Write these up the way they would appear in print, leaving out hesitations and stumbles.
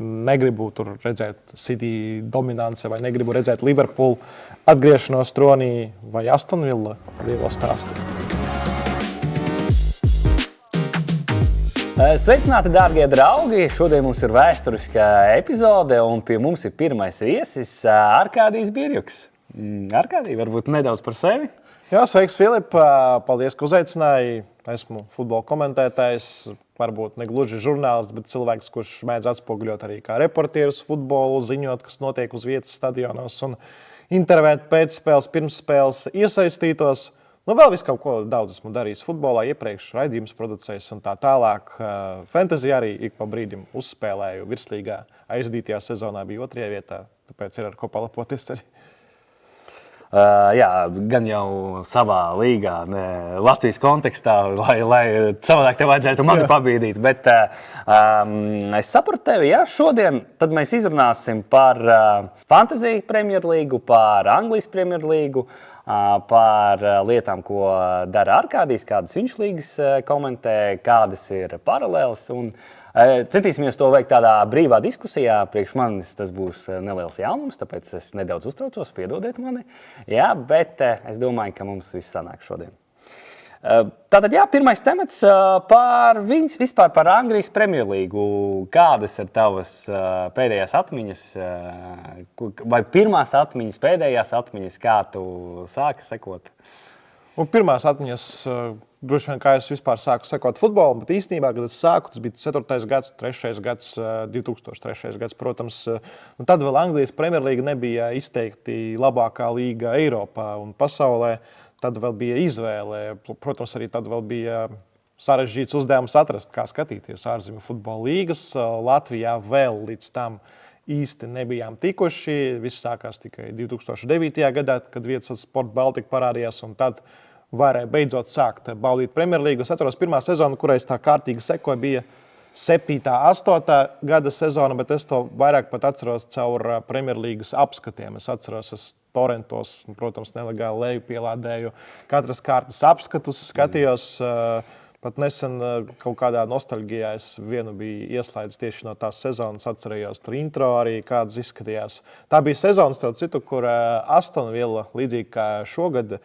negribu tur redzēt City dominanci vai negribu redzēt Liverpool atgriešanos tronī vai Aston Villa lielo stāstu. Sveicināti, dārgie draugi! Šodien mums ir vēsturiskā epizode, un pie mums ir pirmais viesis Arkādijs Birjuks. Arkādij, varbūt nedaudz par sevi? Jā, sveiks, Filip! Paldies, ka uzaicināji. Esmu futbola komentētājs, varbūt ne gluži žurnālists, bet cilvēks, kurš mēdz atspoguļot arī kā reportierus futbolu, ziņot, kas notiek uz vietas stadionos un intervēt pēcspēles, pirmsspēles iesaistītos. Vēl visu kaut ko daudz esmu darījis futbolā, iepriekš raidījums producējis un tā tālāk. Fantasy arī ik pa brīdim uzspēlēju virslīgā. Aizdītajā sezonā bija 2. vietā, tāpēc ir ar ko palapoties arī. Jā, gan jau savā līgā, Latvijas kontekstā, lai savādāk te vajadzētu mani pabīdīt. Bet es sapratu tevi, jā, šodien tad mēs izrunāsim par Fantasy Premjerlīgu, par Anglijas Premjerlīgu, par lietām, ko dara Arkādijs, kādas viņš līgas komentē, kādas ir paralēlas. Un centīsimies to veikt tādā brīvā diskusijā. Priekš manis tas būs neliels jaunums, tāpēc es nedaudz uztraucos, piedodiet mani. Jā, bet es domāju, ka mums viss sanāk šodien. Tātad, jā, pirmais temats vispār par Anglijas Premjerlīgu. Kādas ir tavas pēdējās atmiņas, vai pirmās atmiņas, pēdējās atmiņas, kā tu sāki sekot? Pirmās atmiņas, droši vien, kā es vispār sāku sekot futbolam, bet īstenībā, kad es sāku, tas bija 4. gads, 3. gads, 2003. gads, protams. Tad vēl Anglijas Premjerlīga nebija izteikti labākā līga Eiropā un pasaulē. Tad vēl bija izvēle. Protams, arī tad vēl bija sarežģīts uzdevums atrast, kā skatīties ārzemju futbola līgas. Latvijā vēl līdz tam īsti nebijām tikuši. Viss sākās tikai 2009. gadā, kad Vietas Sport Baltika parādījās, un tad varēja beidzot sākt baudīt Premjerlīgu. Es atceros, pirmā sezona, kurai es tā kārtīgi sekoju, bija 7. 8. gada sezona, bet es to vairāk pat atceros caur Premjerlīgas apskatiem. Es atceros, es torrentos, protams, nelegāli leju pielādēju katras kārtas apskatus, skatījos. Pat nesen kaut kādā nostalģijā es vienu biju ieslēdzis tieši no tās sezonas, atcerējos tur intro arī, kādas izskatījās. Tā bija sezona, starp citu, kur Aston Villa, līdzīgi kā šogad,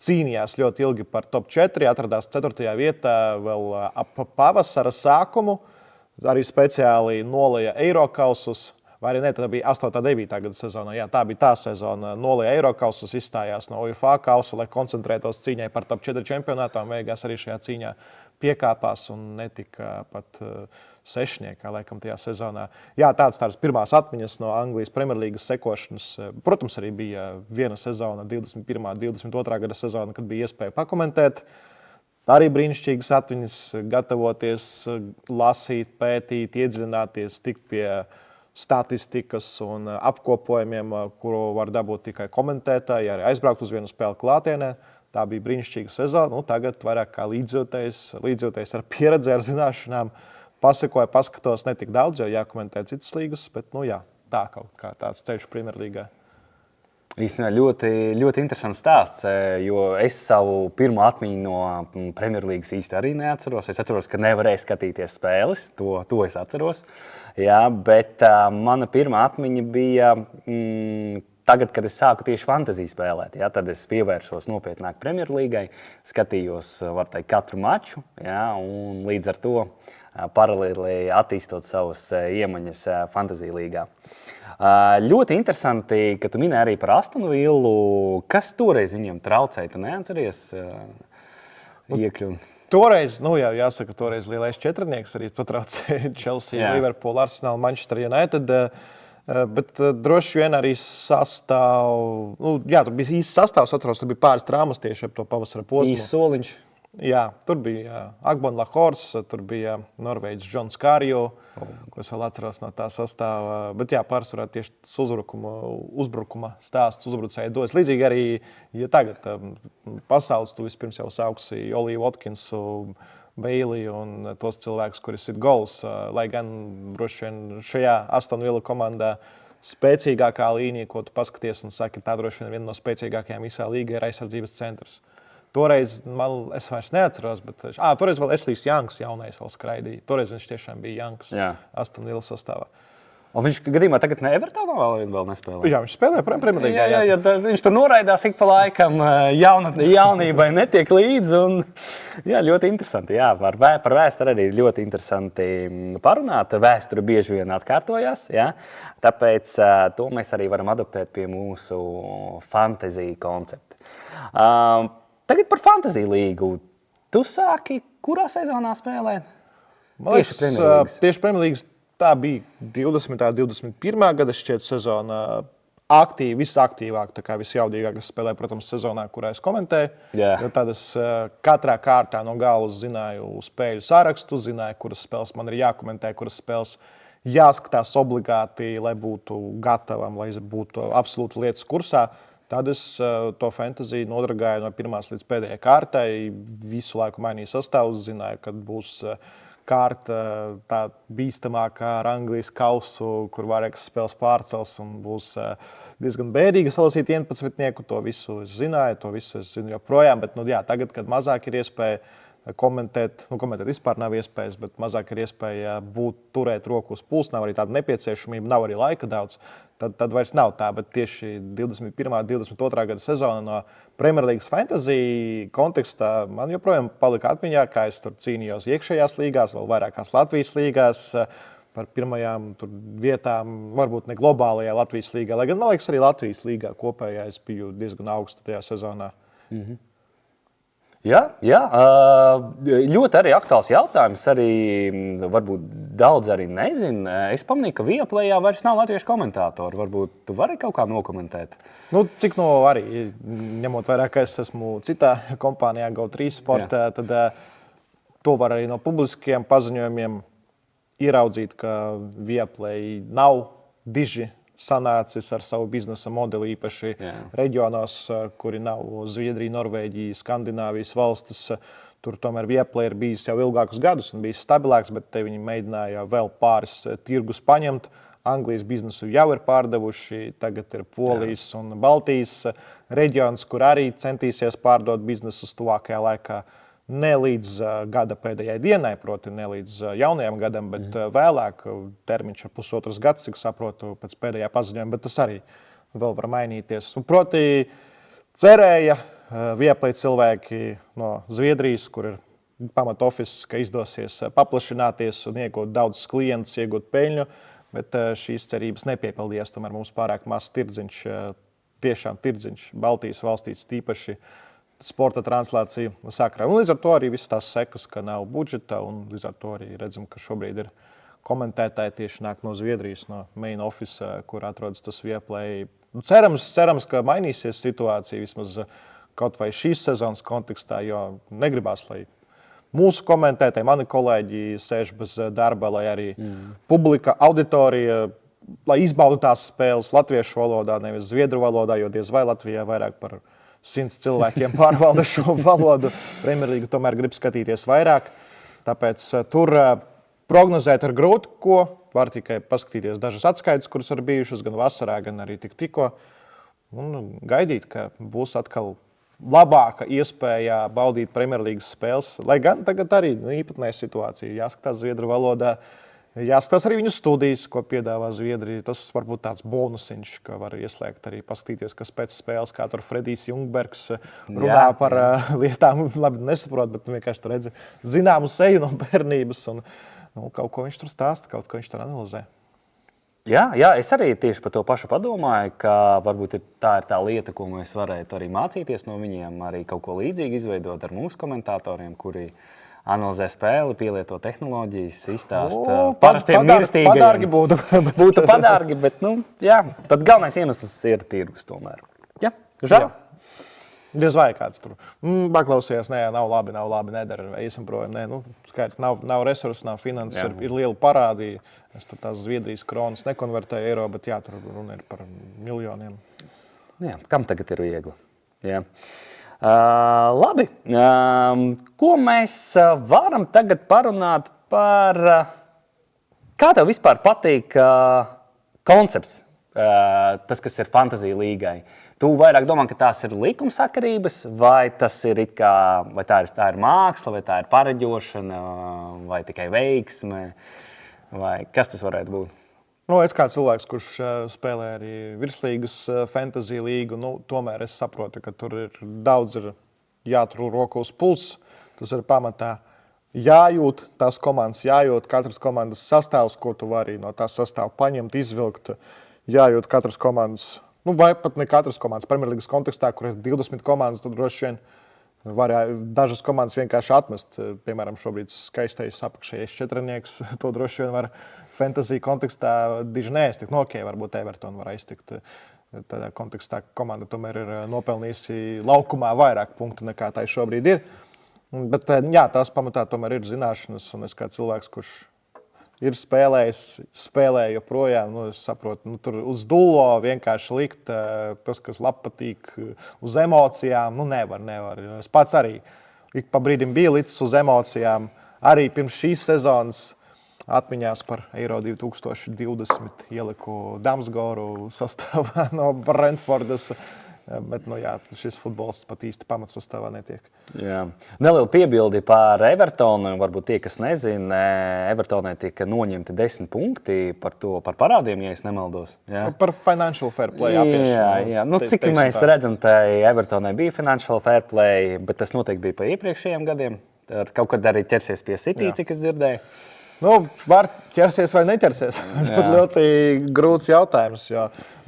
cīnījās ļoti ilgi par top 4, atradās 4. vietā vēl ap pavasara sākumu, arī speciāli nolēja Eirokausus. Vai arī ne, tā bija 8. 9. gada sezona. Jā, tā bija tā sezona. Nolēja Eirokausus, izstājās no UEFA kausa, lai koncentrētos cīņai par top 4 čempionātām. Beigās arī šajā cīņā piekāpās un netika pat sešniekā, laikam, tajā sezonā. Jā, tādas pirmās atmiņas no Anglijas Premjerlīgas sekošanas. Protams, arī bija viena sezona, 21. 22. gada sezona, kad bija iespēja pakomentēt. Arī brīnišķīgas atmiņas, gatavoties, lasīt, pētīt, iedziļināties, tikt pie statistikas un apkopojumiem, kuru var dabūt tikai komentētāji, arī aizbraukt uz vienu spēli klātienē. Tā bija brīnišķīga sezona. Tagad vairāk kā līdzjūtējs ar pieredzi, ar zināšanām, pasekoju, paskatos ne tik daudz, jo jākomentē citas līgas, bet jā, tā kaut kā tāds ceļš Premjerlīgā. Īstenībā ļoti interesants stāsts, jo es savu pirmo atmiņu no Premjerlīgas īsti arī neatceros. Es atceros, ka nevarēju skatīties spēles, to es atceros. Jā, bet mana pirmā atmiņa bija tagad, kad es sāku tieši fantasiju spēlēt. Jā, tad es pievērsos nopietnāk Premjerlīgai, skatījos, var teikt, katru maču, jā, un līdz ar to paralēli attīstot savas iemaņas fantasiju līgā. Ļoti interesanti, ka tu minēji arī par Aston Villu. Kas toreiz viņiem traucēja? Tu neatceries iekļūt? Toreiz, jāsaka, toreiz lielais četrnieks arī patraucēja Chelsea, Liverpool, Arsenal, Manchester United. Bet droši vien arī sastāv, tur bija īsts sastāvs, atceros, tur bija pāris traumas tieši ap to pavasara posmu. Īsts soliņš. Jā, tur bija Agbon Lahors, tur bija Norvēģis Džons Kārjo, ko es vēl atceros no tā sastāvā. Bet pārsvarā tieši tas uzbrukuma stāsts uzbrucēja dos. Līdzīgi arī, ja tagad pasaules tu vispirms jau sauksi Oliju Watkinsu, Bailiju un tos cilvēkus, kuri sit gols, lai gan droši vien šajā Aston Villa komandā spēcīgākā līnija, ko tu paskaties un saki, tā droši vien viena no spēcīgākajām visā līgā ir aizsardzības centrs. Toreiz, es vairs neatceros, bet toreiz vēl Ešlijs Janks jaunais vēl skraidīja. Toreiz viņš tiešām bija Janks Aston Villa sastāvā. Viņš gadījumā tagad ne Evertonā vēl nespēlē? Jā, viņš spēlē Premjerlīgā. Jā, viņš tur noraidās ik pa laikam, jaunībai netiek līdzi. Un, jā, ļoti interesanti. Jā, par vēsturi arī ļoti interesanti parunāt. Vēsture bieži vien atkārtojās. Jā. Tāpēc to mēs arī varam adaptēt pie mūsu fantasy koncepta. Tagad par fantasy līgu. Tu sāki, kurā sezonā spēlēt? Tieši Premjerlīgas. Tā bija 20. un 21. gada šķiet sezona. Visaktīvāk, visjaudīgāk es spēlēju, protams, sezonā, kurā es komentēju. Yeah. Tad es katrā kārtā no galvas zināju spēļu sarakstu, zināju, kuras spēles man ir jākomentē, kuras spēles jāskatās obligāti, lai būtu gatavam, lai būtu absolūti lietas kursā. Tad es to fantasy nodragāju no pirmās līdz pēdējai kārtai. Visu laiku mainīju sastāvus, zināju, kad būs kārta tā bīstamākā ar Anglijas kausu, kur vairākas spēles pārcels un būs diezgan bēdīgi salasīt 11. To visu es zināju, to visu es zinu joprojām. Bet tagad, kad mazāk ir iespēja komentēt vispār nav iespējas, bet mazāk ir iespēja turēt roku uz pulsa, nav arī tāda nepieciešamība, nav arī laika daudz, tad vairs nav tā. Bet tieši 21. un 22. gada sezona no Premjerlīgas fantasy kontekstā man joprojām palika atmiņā, kā es tur cīnījos iekšējās līgās, vēl vairākās Latvijas līgās par pirmajām vietām, varbūt ne globālajā Latvijas līgā, lai gan, man liekas, arī Latvijas līgā kopējā es biju diezgan augstu tajā sezonā. Mhm. Jā, ļoti arī aktuāls jautājums. Arī varbūt daudz arī nezina. Es pamanīju, ka Viaplayā vairs nav latviešu komentātori. Varbūt tu vari kaut kā nokomentēt? Cik arī, ņemot vērā, ka es esmu citā kompānijā Go3 Sportā, tad to var arī no publiskiem paziņojumiem ieraudzīt, ka Viaplay nav diži sanācis ar savu biznesa modeli, īpaši reģionos, kuri nav Zviedrija, Norvēģija, Skandināvijas valstis. Tur tomēr Viaplay ir bijis jau ilgākus gadus un bijis stabilāks, bet te viņi mēģināja vēl pāris tirgus paņemt. Anglijas biznesu jau ir pārdevuši, tagad ir Polijas un Baltijas reģions, kur arī centīsies pārdot biznesus tuvākajā laikā. Ne līdz gada pēdējai dienai, proti ne līdz jaunajam gadam, bet vēlāk termiņš ir pusotrs gads, cik saprotu pēc pēdējā paziņojuma, bet tas arī vēl var mainīties. Proti cerēja Viaplay cilvēki no Zviedrijas, kur ir pamat office, ka izdosies paplašināties un iegūt daudzus klientus, iegūt peļņu, bet šīs cerības nepiepildījās. Tomēr mums pārāk maz tirdziņš, tiešām tirdziņš Baltijas valstīs tīpaši sporta translācija sakarā. Līdz ar to arī visas tās sekas, ka nav budžeta, un līdz ar to arī redzam, ka šobrīd ir komentētāji tieši nāk no Zviedrijas, no main office, kur atrodas tas Viaplay. Cerams, ka mainīsies situācija vismaz kaut vai šīs sezonas kontekstā, jo negribās, lai mūsu komentētāji, mani kolēģi sēž bez darba, lai arī publika, auditorija, lai izbaudu tās spēles latviešu valodā, nevis zviedru valodā, jo diez vai Latvijā vairāk par 100 cilvēkiem pārvalda šo valodu. Premjerlīga tomēr grib skatīties vairāk. Tāpēc tur prognozēt ir grūti, ko. Var tikai paskatīties dažas atskaites, kuras ir bijušas gan vasarā, gan arī tikko. Un gaidīt, ka būs atkal labāka iespēja baudīt Premjerlīgas spēles. Lai gan tagad arī īpatnēja situācija. Jāskatās zviedru valodā. Jāskatās arī viņu studijas, ko piedāvā Zviedrija. Tas varbūt tāds bonusiņš, ka var ieslēgt arī paskatīties, kas pēc spēles, kā tur Fredijs Jungbergs runā par lietām. Labi, nesaprot, bet vienkārši tur redzi zināmu seju no bērnības un kaut ko viņš tur stāsta, kaut ko viņš tur analizē. Jā, es arī tieši par to pašu padomāju, ka varbūt tā ir tā lieta, ko mēs varētu arī mācīties no viņiem, arī kaut ko līdzīgi izveidot ar mūsu komentatoriem, kuri analizē spēli, pielieto tehnoloģijas, izstāsta parastiem mirstīgajiem. Padārgi būtu. Būtu padārgi, bet, tad galvenais iemesls ir tirgus tomēr. Jā, žēl. Diez vai kāds tur paklausījās, nav labi, nedara, ejam projām. Skaidrs, nav resursu, nav finanses, ir liela parādi. Es tur tās Zviedrijas kronas nekonvertēju eiro, bet tur runa ir par miljoniem. Jā, kam tagad ir viegli? Jā. Labi, ko mēs varam tagad parunāt par, kā tev vispār patīk koncepts, tas, kas ir fantasy līgai? Tu vairāk domā, ka tās ir likumsakarības, vai tas ir vai tā ir māksla, vai tā ir pareģošana, vai tikai veiksme, vai kas tas varētu būt? Nu, es kā cilvēks, kurš spēlē arī virslīgas fantasy līgu, tomēr es saprotu, ka tur ir daudz jātur roku uz pulsa. Tas ir pamatā jājūt tās komandas, jājūt katras komandas sastāvs, ko tu vari no tā sastāva paņemt, izvilkt. Jājūt katras komandas, vai pat ne katras komandas. Premjerlīgas kontekstā, kur ir 20 komandas, tad droši vien var dažas komandas vienkārši atmest. Piemēram, šobrīd skaistais apakšējais četrnieks. To droši vien var fantasy kontekstā diži neaiztikt. Okay, varbūt Everton var aiztikt. Tādā kontekstā komanda tomēr ir nopelnījusi laukumā vairāk punktu nekā tā šobrīd ir. Bet jā, tās pamatā tomēr ir zināšanas. Un es kā cilvēks, kurš ir spēlēju joprojām, es saprotu, tur uz dullo vienkārši likt tas, kas labi patīk, uz emocijām. Nevar. Es pats arī ik pa brīdim biju licis uz emocijām. Arī pirms šīs sezonas atmiņās par Eiro 2020 ieliku Damsgoru sastāvā no Brentfordas. Bet šis futbols pat īsti pamatsastāvā netiek. Jā. Neliela piebildi par Evertonu. Varbūt tie, kas nezina, Evertonai tika noņemti 10 punkti par parādiem, ja es nemaldos. Jā. Par financial fair play apiešanu. Jā. Cik mēs redzam, tai Evertonai bija financial fair play, bet tas noteikti bija pa iepriekšējiem gadiem. Kaut kad arī ķersies pie City, cik es dzirdēju. Var ķersies vai neķersies. Ļoti grūts jautājums, jo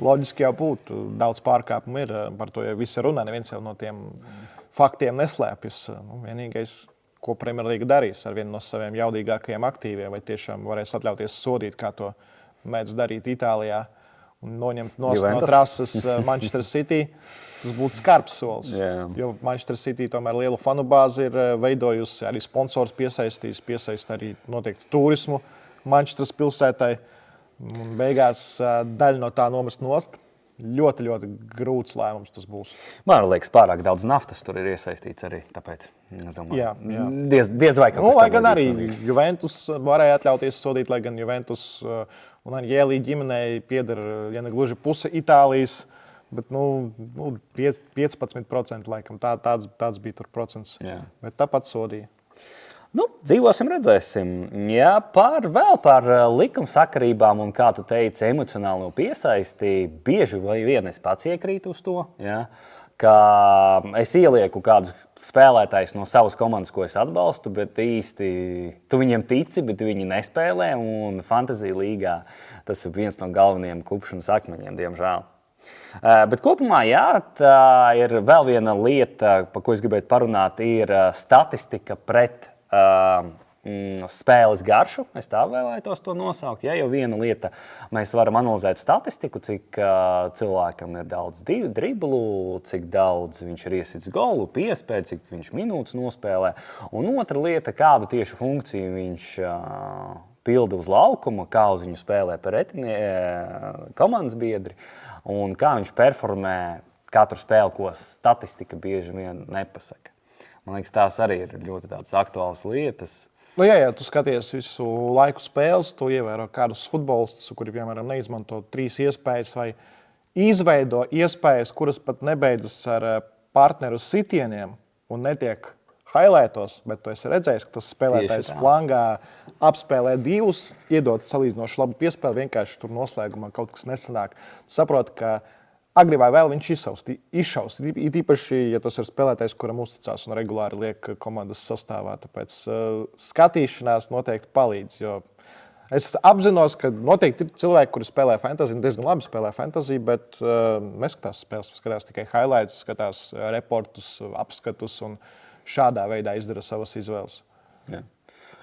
loģiski jau būtu. Daudz pārkāpumu ir, par to jau visi runā. Neviens jau no tiem faktiem neslēpjas. Vienīgais, ko Premjerlīga darīs ar vienu no saviem jaudīgākajiem aktīviem, vai tiešām varēs atļauties sodīt, kā to mēdz darīt Itālijā, un noņemt no trases Manchester City. Tas būtu skarbs solis, jo Manchester City tomēr lielu fanu bāzi ir veidojusi, arī sponsors piesaist arī noteikti turismu Manchesteras pilsētai. Beigās daļa no tā nomest nost. Ļoti, ļoti grūts lēmums tas būs. Man liekas, pārāk daudz naftas tur ir iesaistīts arī, tāpēc es domāju, diez vai kaut kas lai gan arī Juventus varēja atļauties sodīt, lai gan Juventus un arī Jēlī ģimenei pieder, ja ne gluži puse Itālijas, bet 15% laikam tāds bija tur procents. Bet tāpat sodīja. Dzīvosim, redzēsim. Jā, par likumsakarībām un, kā tu teici, emocionālo piesaisti, bieži vai vien es pats iekrītu uz to, ka es ielieku kādus spēlētājus no savas komandas, ko es atbalstu, bet īsti tu viņiem tici, bet viņi nespēlē, un fantasy līgā tas ir viens no galvenajiem klupšanas akmeņiem, diemžēl. Bet kopumā, tā ir vēl viena lieta, par ko es gribētu parunāt, ir statistika pret spēles garšu. Es tā vēlētos to nosaukt. Jau viena lieta, mēs varam analizēt statistiku, cik cilvēkam ir daudz driblu, cik daudz viņš ir iesits golu, piespēju, cik viņš minūtes nospēlē. Un otra lieta, kādu tieši funkciju viņš pilda uz laukuma, kā uz viņu spēlē pretini komandas biedri. Un kā viņš performē katru spēli, ko statistika bieži vien nepasaka. Man liekas, tās arī ir ļoti tādas aktuālas lietas. Ja tu skaties visu laiku spēles, tu ievēro kādus futbolistus, kuri, piemēram, neizmanto 3 iespējas vai izveido iespējas, kuras pat nebeidzas ar partneru sitieniem un netiek highlightos, bet tu esi redzējis, ka tas spēlētājs flangā apspēlē 2, iedod salīdzinoši labu piespēli, vienkārši tur noslēgumā kaut kas nesanāk. Tu saproti, ka agri vai vēl viņš izšaust. Īpaši, ja tas ir spēlētājs, kuram uzticās un regulāri liek komandas sastāvā. Tāpēc skatīšanās noteikti palīdz. Jo es apzinos, ka noteikti ir cilvēki, kuri spēlē fantasy, diezgan labi spēlē fantasy, bet neskatās spēles, skatās tikai highlights, skatās reportus, apskatus un šādā veidā izdara savas izvēles.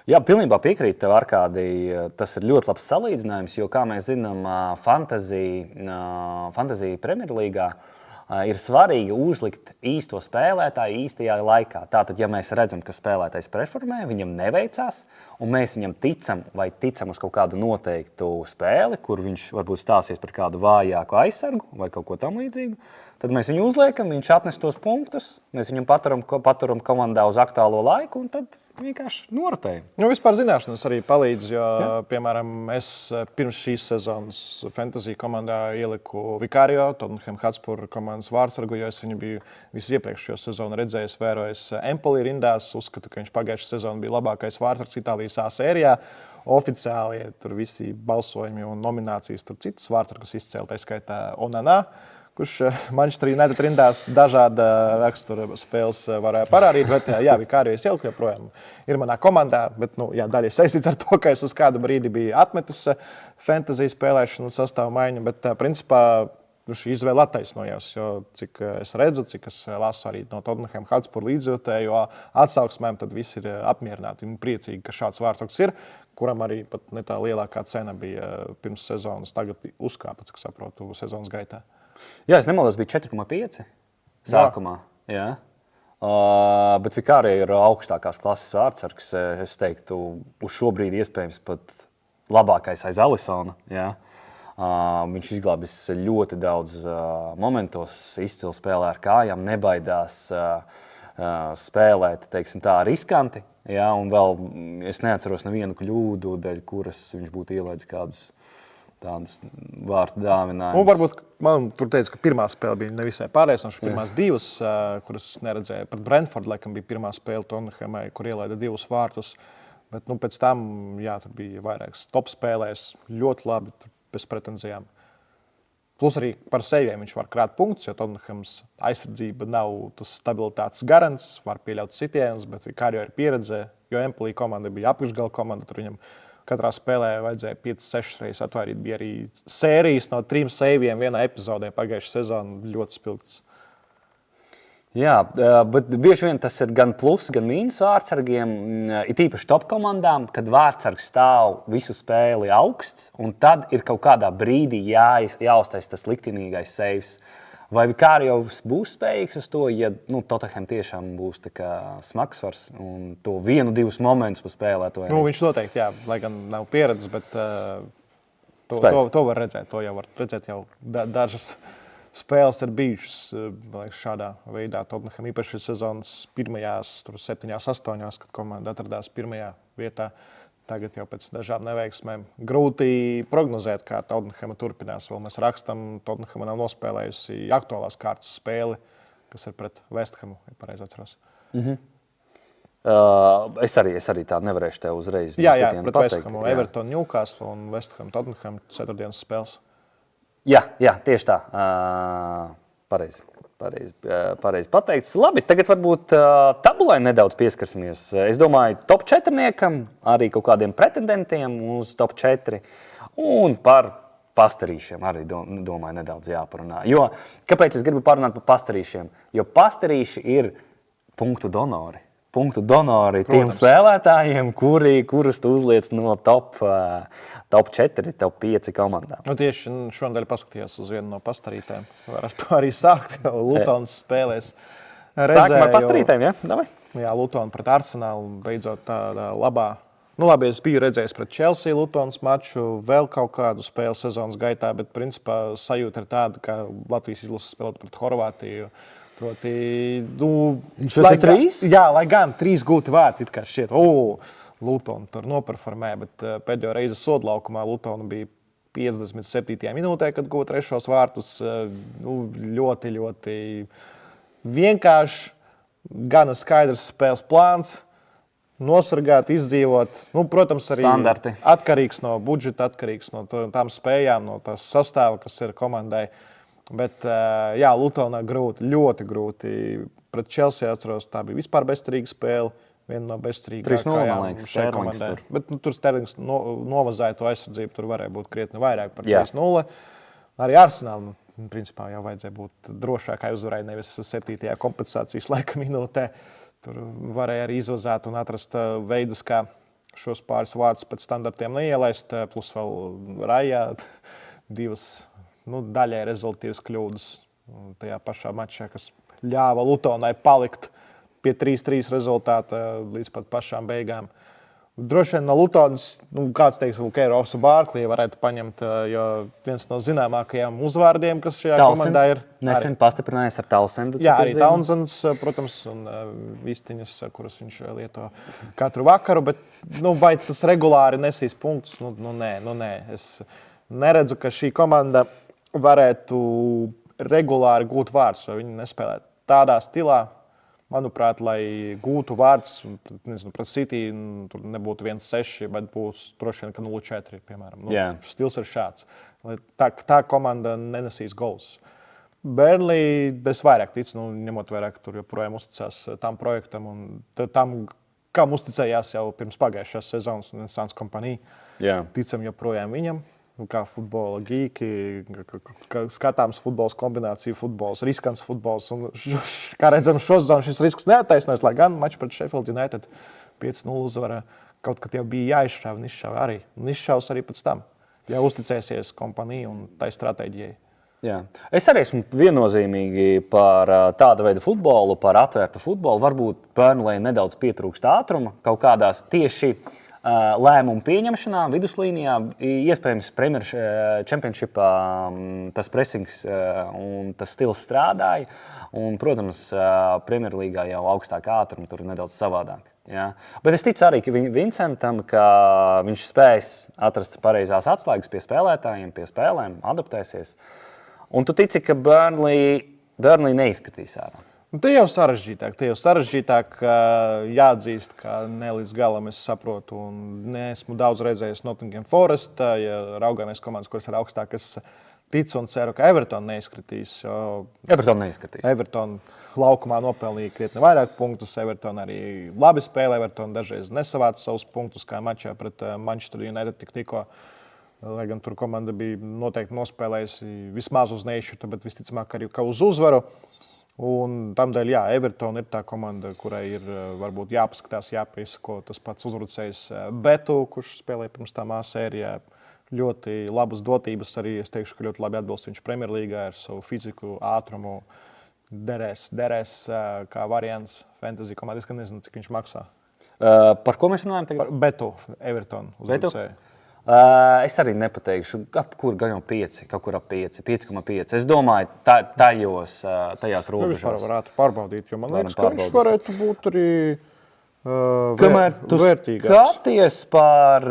Jā, pilnībā piekrītu tev, Arkādij. Tas ir ļoti labs salīdzinājums, jo, kā mēs zinām, fantasy Premjerlīgā ir svarīgi uzlikt īsto spēlētāju īstajā laikā. Tātad, ja mēs redzam, ka spēlētājs performē, viņam neveicās, un mēs viņam ticam uz kaut kādu noteiktu spēli, kur viņš varbūt stāsies par kādu vājāku aizsargu vai kaut ko tam līdzīgu, tad mēs viņu uzliekam, viņš atnes tos punktus, mēs viņam paturam komandā uz aktuālo laiku, un tad vienkārši noritēja. Vispār zināšanas arī palīdz, jo, piemēram, es pirms šīs sezonas fantasy komandā ieliku Vikārio, Tottenham Hotspur komandas vārdsargu, jo es viņu biju visu iepriekšējo sezonu redzējis, vērojis Empoli rindās. Uzskatu, ka viņš pagājušā sezona bija labākais vārdsargs Itālijas A sērijā. Oficiāli tur visi balsojumi un nominācijas tur citus vārdsargus izcēla, tā skaitā Onana, kurš Manchesterī nedat rindās dažāda rakstura spēles varēja parādīt. Bet, Vikārio es ieliku joprojām ir manā komandā, bet daļai saistīts ar to, ka es uz kādu brīdi biju atmetis fantasy spēlēšanu sastāvu maiņu, bet principā šī izvēle attaisnojās, jo cik es redzu, cik es lasu arī no Tottenham Hotspur līdzjūtēju atsauksmēm, tad visi ir apmierināti un priecīgi, ka šāds vārdsargs ir, kuram arī pat ne tā lielākā cena bija pirms sezonas, tagad uzkāpa, cik saprotu, sezonas gaitā. Jā, es nemaldos, bija 4,5 sākumā. Jā. Bet Vikārio ir augstākās klases vārdsargs. Es teiktu, uz šo brīdi iespējams pat labākais aiz Alisona. Jā. Viņš izglābis ļoti daudz momentos, izcili spēlē ar kājām, nebaidās spēlēt, teiksim tā, riskanti. Jā, un vēl es neatceros nevienu kļūdu, dēļ kuras viņš būtu ielaidis kādus tādus vārtu dāvinājumus. Varbūt man tur teica, ka pirmā spēle bija nevisai pārliecinoša. Pirmās divas, kuras neredzēju, pret Brentfordu, laikam bija pirmā spēle Tottenhamai, kur ielaida 2 vārtus. Bet pēc tam, tur bija vairākas top spēlēs, ļoti labi, bez pretenzijām. Plus arī par seiviem viņš var krāt punktus, jo Tottenhams aizsardzība nav tas stabilitātes garants, var pieļaut sitienus, bet Vikārio ir pieredze, jo Empoli komanda bija apakšgala komanda, tur viņam katrā spēlē vajadzēja 5-6 reizes atvairīt. Bija arī sērijas no 3 seiviem vienā epizodē pagājušā sezona ļoti spilgts. Jā, bet bieži vien tas ir gan plus, gan mīnus vārdsargiem. It īpaši top komandām, kad vārdsargs stāv visu spēli augsts, un tad ir kaut kādā brīdī jāuztais tas liktenīgais seivs. Vai Vikārio būs spējīgs uz to, ja Tottenham tiešām būs smagsvars un to 1-2 momentus pa spēlē? Viņš noteikti, lai gan nav pieredzes, bet to var redzēt. To jau var redzēt jau dažas spēles ir bijušas šādā veidā. Tottenham īpaši sezonas pirmajās 7-8, kad komanda atradās pirmajā vietā. Tagad jau pēc dažām neveiksmēm grūti prognozēt, kā Tottenham turpinās. Vēl mēs rakstam, Tottenham nav nospēlējusi aktuālās kārtas spēli, kas ir pret West Hamu, ja pareizi atceros. Es arī tādu nevarēšu tev uzreiz pateikt. Pret West Hamu, Everton, Newcastle un West Ham, Tottenham 4 spēles. Jā, tieši tā. Pareizi pateikts. Labi, tagad varbūt tabulai nedaudz pieskarsimies. Es domāju, top 4-niekam, arī kaut kādiem pretendentiem uz top 4. Un par pastarīšiem arī domāju nedaudz jāparunā. Jo, kāpēc es gribu parunāt par pastarīšiem? Jo pastarīši ir punktu donori. Tiem spēlētājiem, kurus tu uzliec no top 4, top 5 komandām. Tieši šonadēļ paskatījos uz vienu no pastarītēm. Var ar to arī sākt, jo Lutons spēlēs. Sākam ar pastarītēm, Davai? Jā, Luton pret Arsenalu, beidzot tāda labā. Labi, es biju redzējis pret Chelsea Lutons maču, vēl kaut kādu spēli sezonas gaitā, bet principā sajūta ir tāda, ka Latvijas izlases spēlēt pret Horvātiju. Proti, lai gan 3 gūti vārti, it kā šķiet, Luton tur noperformē, bet pēdējo reizi sodlaukumā Luton bija 57. minūtē, kad gūta 3 vārtus. Ļoti, ļoti vienkārši, gana skaidrs spēles plāns, nosargāt, izdzīvot. Protams, arī standarti. Atkarīgs no budžeta, atkarīgs no tām spējām, no tās sastāva, kas ir komandai. Bet, Lutonā grūti, ļoti grūti. Pret Chelsea atceros, tā bija vispār bezcerīga spēle. Viena no bezcerīgākajām šai komandai. Bet tur Sterlings novazāja to aizsardzību, tur varēja būt krietni vairāk par 3-0. Arī Arsenalu, principā, jau vajadzēja būt drošākai uzvarai, nevis 7. kompensācijas laika minūtē. Tur varēja arī izvazāt un atrast veidus, kā šos pāris vārdus pēc standartiem neielaist. Plus vēl Rajā 2 daļai rezultīvas kļūdas tajā pašā mačā, kas ļāva Lutonai palikt pie 3-3 rezultāta līdz pat pašām beigām. Droši vien no Lutonas, kāds teiks, ka Rosa Bārklija varētu paņemt, jo viens no zināmākajiem uzvārdiem, kas šajā komandā ir. Nesen pastiprinājis ar Townsend. Jā, arī Townsends, protams, un vistiņas, kuras viņš lieto katru vakaru, bet vai tas regulāri nesīs punktus? Nē. Es neredzu, ka šī komanda varētu regulāri gūt vārdus, jo viņi nespēlē tādā stilā. Manuprāt, lai gūtu vārds, pret City tur nebūtu 1-6, bet būs droši vien 0-4, piemēram. Stils ir šāds. Tā komanda nenesīs gols. Burnley es vairāk ticu, ņemot vērā, ka tur joprojām uzticās tam projektam un tam, kam uzticējās jau pirms pagājušās sezonas Sans Company. Ticam joprojām viņam. Kā futbola gīki, skatāms futbols, kombinācija futbols, riskants futbols. Un, kā redzam, šo sezonu šis risks neattaisnojas, lai gan mačs pret Sheffield United 5-0 uzvara kaut kad jau bija jāizšķāv un izšķāv arī. Un izšķāvs arī pēc tam, ja uzticēsies kompanijai un tai stratēģijai. Jā. Es arī esmu viennozīmīgi par tādu veidu futbolu, par atvērtu futbolu. Varbūt Burnley nedaudz pietrūkst ātruma kaut kādās tieši lēmumu pieņemšanā, viduslīnijā, iespējams, Championshipā tas pressings un tas stils strādāja. Un, protams, Premjerlīgā jau augstākā ātruma tur ir nedaudz savādāk. Ja? Bet es ticu arī Vincentam, ka viņš spēs atrast pareizās atslēgas pie spēlētājiem, pie spēlēm, adaptēsies. Un tu tici, ka Burnley neizskatīs ārā? Te jau sarežģītāk jāatzīst, ka ne līdz galam es saprotu. Esmu daudz redzējis Nottingham Forest, ja raugāmies komandas, kuras ir augstāk, es ticu un ceru, ka Everton neizskatīs. Everton laukumā nopelnīja krietni vairāk punktus. Everton arī labi spēlē. Everton dažreiz nesavāca savus punktus, kā mačā pret Manchester United tikko. Lai gan tur komanda bija noteikti nospēlējusi vismaz uz nešķirtu, bet visticamāk arī uz uzvaru. Un tamdēļ, Everton ir tā komanda, kurai ir varbūt jāpaskatās, jāpiesako tas pats uzbrucējs Betu, kurš spēlēja pirms tam sērijā. Ļoti labas dotības arī, es teikšu, ka ļoti labi atbilst viņš Premjerlīgā ar savu fiziku, ātrumu. Derēs kā variants fantasy komandai. Es nezinu, cik viņš maksā. Par ko mēs runājam tagad? Par Betu, Everton uzbrucēju. Es arī nepateikšu, kur gan jau 5, kaut kur ap 5, 5,5. Es domāju, tajās robežās. Viņš varētu pārbaudīt, jo man liekas, ka viņš varētu būt arī kamēr tu skaties par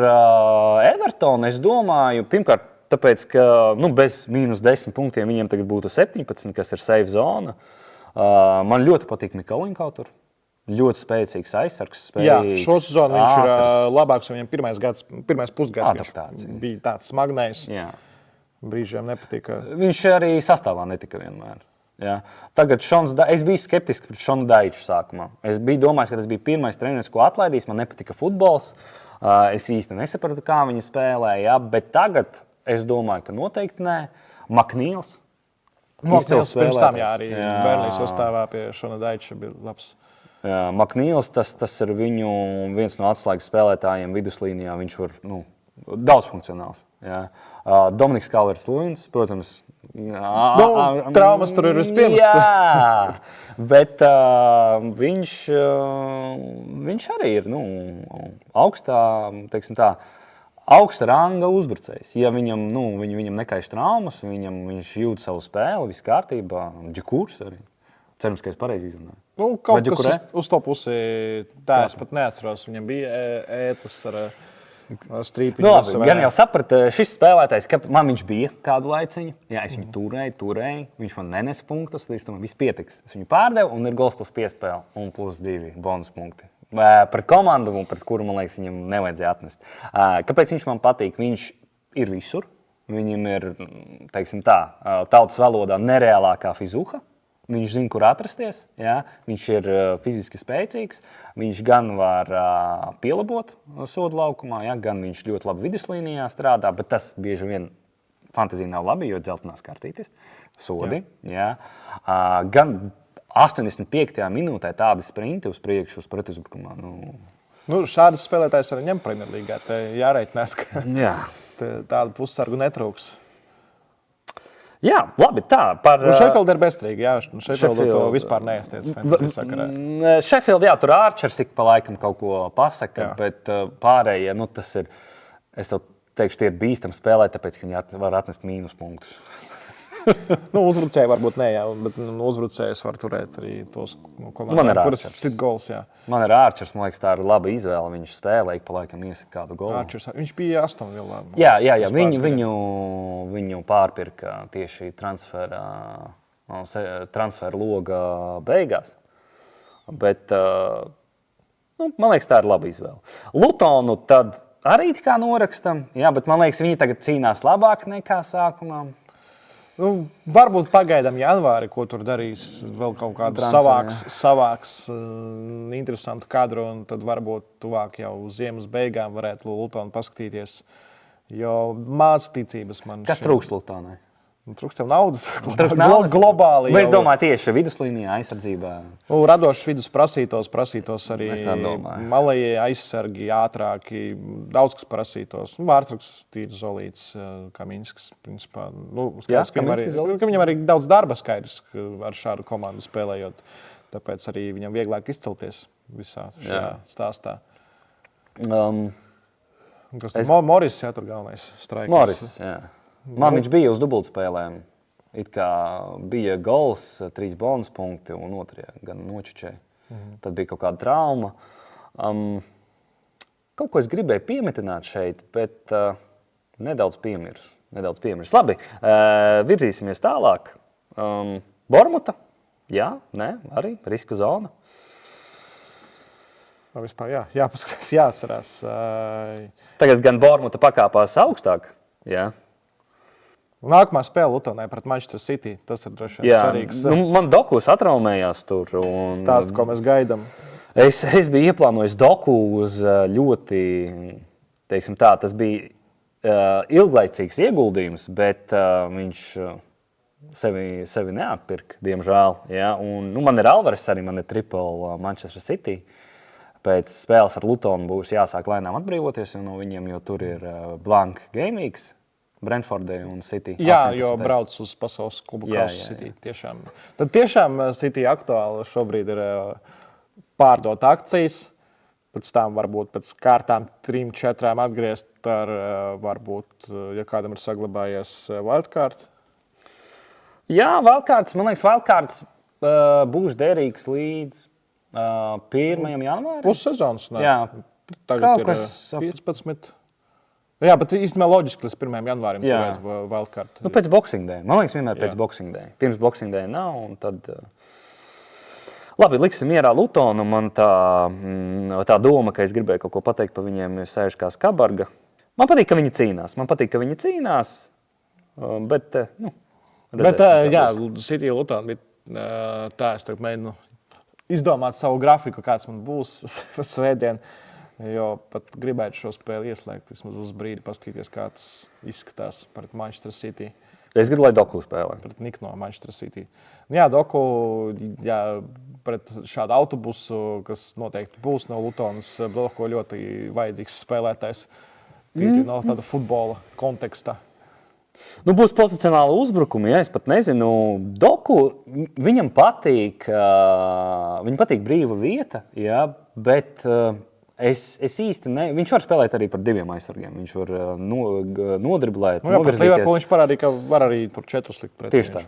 Evertonu, es domāju, pirmkārt, tāpēc, ka bez -10 punktiem viņiem tagad būtu 17, kas ir safe zona. Man ļoti patīk Mikalinko tur. Ļoti spēcīgs aizsargs. Jā, šo sezonu viņš ir labāks. Viņam pirmais pusgads bija tāds smagnējs. Brīžiem nepatika. Viņš arī sastāvā netika vienmēr. Jā. Tagad es biju skeptisks pret Šonu Daiču sākumā. Es biju domājis, ka tas bija pirmais treneris, ko atlaidīs. Man nepatika futbols. Es īsti nesapratu, kā viņi spēlēja. Bet tagad es domāju, ka noteikti nē. Maknīls. Pirms tam arī Burnley sastāvā pie Šona Daiča bija labs. Maknīls, tas ir viņu viens no atslēgas spēlētājiem viduslīnijā. Viņš var daudz funkcionāls. Dominiks Kalvers-Lūins, protams. Traumas tur ir vispirms. Jā, bet viņš arī ir augsta ranga uzbrucējs. Ja viņam nekaiš traumas, viņš jūt savu spēli, viss kārtībā. Džekūrs arī. Cerams, ka es pareizi izrunāju. Kaut kas uz to pusi, tā es pat neatceros. Viņam bija ētas ar strīpiņu. Gan jau sapratu, šis spēlētājs, ka man viņš bija kādu laiciņu. Jā, es viņu turēju. Viņš man nenesa punktus, līdz tam viss pietiks. Es viņu pārdevu un ir gols plus piespēle un plus 2 bonus punkti. Pret komandu, pret kuru, man liekas, viņam nevajadzēja atnest. Kāpēc viņš man patīk? Viņš ir visur. Viņam ir, teiksim tā, tautas valodā nereālākā fizuha. Viņš zina, kur atrasties. Jā. Viņš ir fiziski spēcīgs. Viņš gan var pielabot sodu laukumā, jā, gan viņš ļoti labi viduslīnijā strādā. Bet tas bieži vien fantazija nav labi, jo dzeltenās kartītes, sodi. Jā. Gan 85. minūtē tādi sprinti uz priekšu, uz pretuzbrukumā. Šādas spēlētājas arī ņem Premjerlīgā. Te jāreitinās, ka tādu pussargu netrūks. Jā, labi, tā par Sheffield ir bezstrīgi, jā. Sheffield to vispār neaiztiec fantasy sakarā. Sheffield, jā, tur Archers ik pa laikam kaut ko pasaka, bet pārējie, tas ir, es tev teikšu, tie ir bīstami spēlēt, tāpēc, ka viņi var atnest mīnus punktus. Uzbrucēji varbūt ne, jā, bet uzbrucējus var turēt arī tos komandām, kuras sit gols, jā. Man ir Archers, man liekas, tā ir laba izvēle. Viņš spēlē, pa laikam iesaka kādu golu. Archers, viņš bija Aston Villā. Jā, viņu pārpirka tieši transfera loga beigās. Bet, man liekas, tā ir laba izvēle. Lutonu tad arī kā norakstam, jā, bet man liekas, viņi tagad cīnās labāk nekā sākumā. Varbūt pagaidām janvāri, ko tur darīs, vēl kaut kādu savāks interesantu kadru, un tad varbūt tuvāk jau ziemas beigām varētu Lutonu paskatīties, jo maz ticības man. Kas trūkst Lutonai? Trūkst jau naudas, globāli. Bet es domāju tieši viduslīnijā aizsardzībā. Radošs vidus prasītos arī malējie aizsargi, ātrāki, daudz kas prasītos. Vārtsargs tīri Zolīts, Kamiņskis, principā. Skaidrs, ka viņam arī daudz darba skaidrs ar šādu komandu spēlējot. Tāpēc arī viņam vieglāk izcelties visā šajā stāstā. Moris, jā, tur galvenais straikers. Moris, jā. Man viņš bija uz dubultspēlēm. It kā bija gols, 3 bonus punkti un otrajā gan nočučēja. Tad bija kaut kāda trauma. Kaut ko es gribēju piemetināt šeit, bet nedaudz piemirsu. Labi, virzīsimies tālāk. Bormuta? Jā, nē, arī riska zona. Vispār jāpaskatās, jāatcerās. Tagad gan Bormuta pakāpās augstāk, jā. Nākamā spēle Lutonai pret Manchester City. Tas ir droši vien svarīgs. Man Dokus atraumējās tur. Stāsts, ko mēs gaidām. Es biju ieplānojis Doku uz ļoti, teiksim tā, tas bija ilglaicīgs ieguldījums, bet viņš sevi neatpirka, diemžēl. Ja? Un, man ir Alvarez arī, man ir triple Manchester City. Pēc spēles ar Lutonu būs jāsāk lēnām atbrīvoties no viņiem, jo tur ir blank gamīgs. Brentfordē un City. Jā, 18. jo brauc uz pasaules klubu kausu City. Tiešām. Tad tiešām City aktuāli šobrīd ir pārdot akcijas, pēc tam varbūt pēc kārtām 3-4 atgriezt ar varbūt, ja kādam ir saglabājies wildcard. Jā, wildcards, man liekas, wildcards būs derīgs līdz 1. janvārim. Pussezonas, ne? Jā. Tagad ir 15. Jā, bet īstenībā loģiski līdz 1. janvārim turēt wildcard. Pēc Boxing Day. Man liekas, vienmēr pēc Boxing Day. Pirms Boxing Day nav, un tad... Labi, liksim mierā Lutonu. Man tā doma, ka es gribēju kaut ko pateikt par viņiem, ir sēž kā skabarga. Man patīk, ka viņi cīnās. Bet, jā, City Luton bija tā, es tagad mēģinu izdomāt savu grafiku, kāds man būs svētdien. Jo pat gribētu šo spēli ieslēgt, vismaz uz brīdi paskatīties, kā tas izskatās pret Manchester City. Es gribu, lai Doku spēlē. Pret Niku no Manchester City. Jā, Doku, pret šādu autobusu, kas noteikti būs no Lutonas, Doku ļoti vajadzīgs spēlētājs. No tāda futbola konteksta. Būs pozicionāli uzbrukumi, ja es pat nezinu. Doku, viņam patīk brīva vieta, jā, bet... Es īsti ne... Viņš var spēlēt arī par 2 aizsargiem. Viņš var nodriblēt, novirzīties. Viņš parādīja, ka var arī tur 4 likt pret. Tieši tā.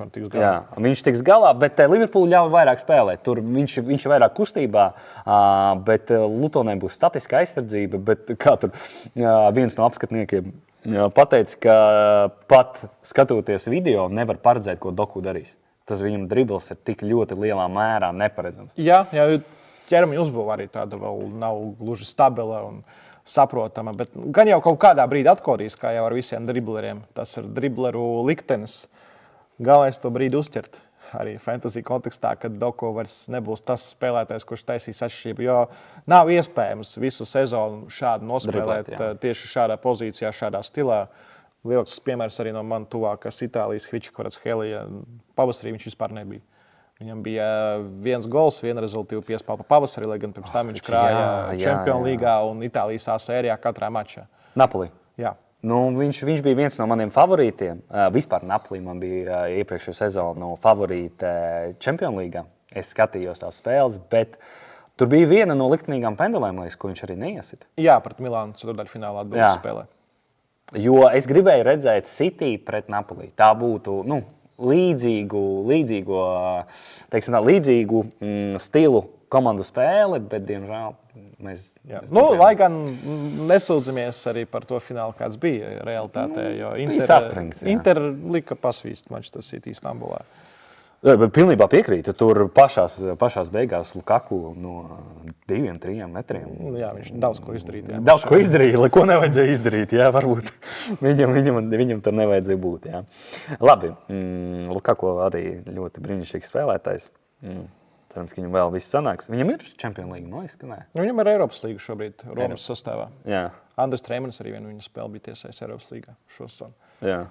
Viņš tiks galā, bet Liverpool ļauj vairāk spēlēt. Tur viņš ir vairāk kustībā, bet Lutonai būs statiska aizsardzība. Bet kā tur viens no apskatniekiem pateica, ka pat skatoties video, nevar paredzēt, ko Doku darīs. Tas viņam dribls ir tik ļoti lielā mērā neparedzams. Jā. Ķermeņa uzbūve arī tāda vēl nav gluži stabila un saprotama, bet gan jau kaut kādā brīdī atklājīs, kā jau ar visiem dribleriem. Tas ir dribleru liktenis. Galvenais to brīdi uzķert arī fantasy kontekstā, kad Doku vairs nebūs tas spēlētājs, kurš taisīs atšķirību, jo nav iespējams visu sezonu šādi nospēlēt tieši šādā pozīcijā, šādā stilā. Lielisks piemērs arī no man tuvākās Itālijas Hvičkvarats-Helija. Pavasarī viņš vispār nebija. Viņam bija 1 gols, 1 rezultīvu piespēle pavasarī, lai gan pirms tam viņš krāja Champions līgā un Itālijas A sērijā katrā mačā. Napoli. Jā. Viņš bija viens no maniem favorītiem. Vispār Napoli man bija iepriekšējā sezonu favorīte Champions League. Es skatījos tās spēles, bet tur bija viena no liktenīgām pendelēm, ko viņš arī neiesit. Jā, pret Milānu ceturdaļfinālā atbildes spēlē. Jo es gribēju redzēt City pret Napoli. Tā būtu līdzīgu stilu komandu spēle, bet, diemžēl, mēs lai gan nesūdzamies arī par to finālu, kāds bija realitātē, jo Inter lika pasvīst Manchester City Istambulā. Pilnībā piekrītu. Tur pašās beigās Lukaku no 2-3 metriem. Jā, viņš daudz ko izdarīja. Jā. Daudz ko izdarīja, lai ko nevajadzēja izdarīt. Jā, varbūt viņam tur nevajadzēja būt. Jā. Labi, Lukaku arī ļoti brīnišķīgs spēlētājs. Cerams, ka viņam vēl viss sanāks. Viņam ir Champions League, man liekas, ka nē. Viņam ir Eiropas līga šobrīd, Romas sastāvā. Jā. Andris Treimans arī vienu viņa spēli bija tiesājis Eiropas līgā šo sezonu. Jā.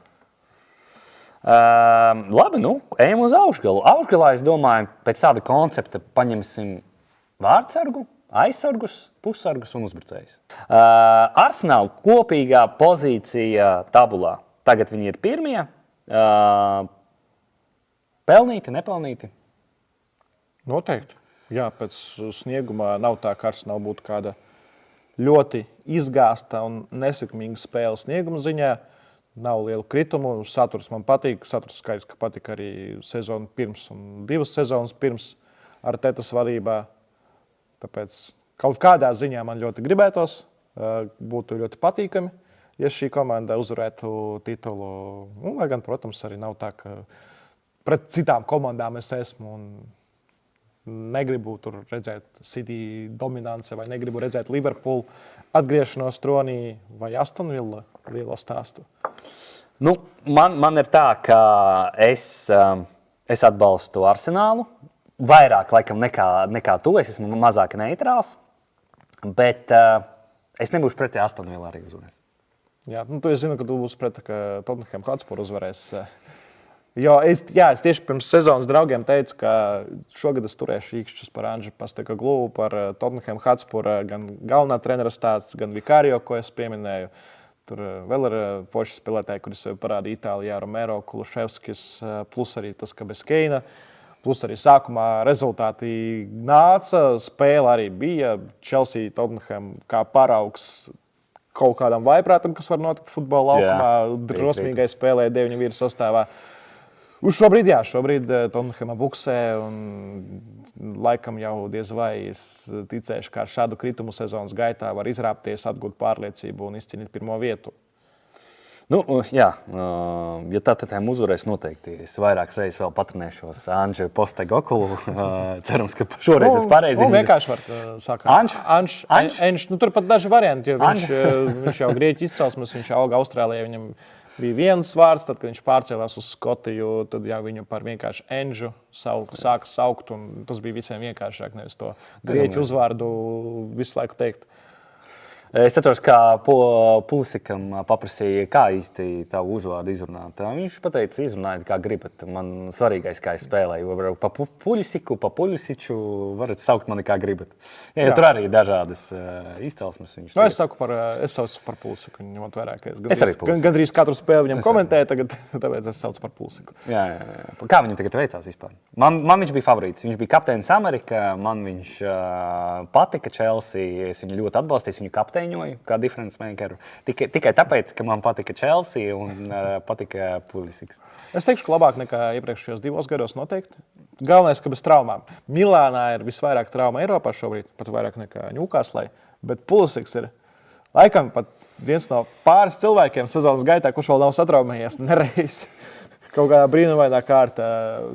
Labi, ejam uz Augšgalu. Augšgalā, es domāju, pēc tāda koncepta paņemsim vārdsargu, aizsargus, pussargus un uzbrucējus. Arsenal kopīgā pozīcija tabulā. Tagad viņi ir pirmie. Pelnīti, nepelnīti? Noteikti. Jā, pēc sniegumā nav tā, ka Arsenal būtu kāda ļoti izgāsta un nesekmīga spēle snieguma ziņā. Nav lielu kritumu. Saturs man patīk. Saturs skaidrs, ka patika arī sezonu pirms un 2 sezonas pirms Artetas vadībā. Tāpēc kaut kādā ziņā man ļoti gribētos. Būtu ļoti patīkami, ja šī komanda uzvarētu titulu. Lai gan, protams, arī nav tā, ka pret citām komandām es esmu un negribu tur redzēt City dominanci vai negribu redzēt Liverpool atgriešanos tronī vai Aston Villa lielo stāstu. Man ir tā, ka es atbalstu Arsenālu. Vairāk, laikam, nekā tu. Es esmu mazāk neitrāls. Bet es nebūšu pretī Aston Villa arī uzvarēs. Jā, tu zini, ka tu būsi pretī, ka Tottenham Hotspur uzvarēs. Jo es tieši pirms sezonas draugiem teicu, ka šogad es turēšu īkšķus par Anžu Postecoglou, par Tottenham Hotspur, gan galvenā trenera stāsts, gan Vicario, ko es pieminēju. Tur vēl ir forši spēlētāji, kuri sevi parāda Itālijā, Romero, Kuluševskis, plus arī tas, ka bez Keina. Plus arī sākumā rezultāti nāca, spēle arī bija. Chelsea, Tottenham kā paraugs kaut kādam vaiprātam, kas var notikt futbola laukumā. Drosmīgai spēlē 9 vīru sastāvā. Uz šobrīd Tottenhama buksē un laikam jau diez vai es ticēšu, ka ar šādu kritumu sezonas gaitā var izrāpties, atgūt pārliecību un izcīnīt pirmo vietu. Ja Tottenham uzvarēs, noteikti es vairākas reizes vēl patrenēšos Anžu Postecoglou. Cerams, ka šoreiz es pareizi. Vienkārši var sākt. Anž. Tur pat daži varianti, jo viņš jau grieķu izcelsmes, viņš auga Austrālijā, viņam bija viens vārds, tad, kad viņš pārcēlās uz Skotiju, tad jau viņu par vienkārši Anžu sāka saukt, un tas bija visiem vienkāršāk, nevis to grieķu uzvārdu visu laiku teikt. Es atceros, kā Pulisikam paprasīja, kā īsti tavu uzvārdu izrunāt. Viņš pateica, izrunājiet, kā gribat. Man svarīgais, kā es spēlēju. Pa Pulisiku, pa Pulisiču varat saukt mani, kā gribat. Ja tur arī dažādas izcelsmes. Es saucu par Pulisiku, ņemot vērā, ka es gandrīz katru spēli viņam komentēju, tāpēc es saucu par Pulisiku. Jā. Kā viņam tagad veicās vispār? Man viņš bija favorīts. Viņš bija kapteinis Amerikā, man viņš patika Chelsea, es viņu ļoti atbalstīju, viņu kapteiņoju kā difference makeru. Tikai tāpēc, ka man patika Chelsea un patika Pulisiks. Es teikšu, ka labāk nekā iepriekšējos 2 gados noteikti. Galvenais, ka bez traumām. Milānā ir visvairāk trauma Eiropā šobrīd, pat vairāk nekā Newcastlē, bet Pulisiks ir laikam pat viens no pāris cilvēkiem sezonas gaitā, kurš vēl nav satraumējies nereiz. Kaut kādā brīnumainā kārtā.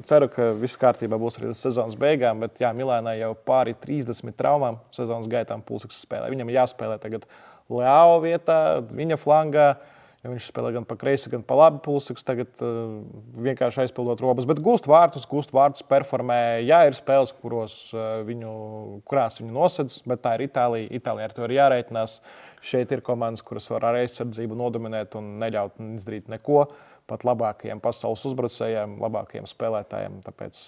Ceru, ka viss kārtībā būs arī līdz sezonas beigām, bet jā, Milānā jau pāri 30 traumām sezonas gaitā Pulisiks spēlē. Viņam jāspēlē tagad Leao vietā, viņa flangā, jo viņš spēlē gan pa kreisi, gan pa labi. Pulisiks tagad vienkārši aizpildot robas, bet gūst vārtus, performē. Jā, ir spēles, kurās viņu nosedz, bet tā ir Itālija. Itālijā ar to ir jārēķinās. Šeit ir komandas, kuras var ar aizsardzību nodominēt un neļaut izdarīt neko. Pat labākajiem pasaules uzbrucējiem, labākajiem spēlētājiem. Tāpēc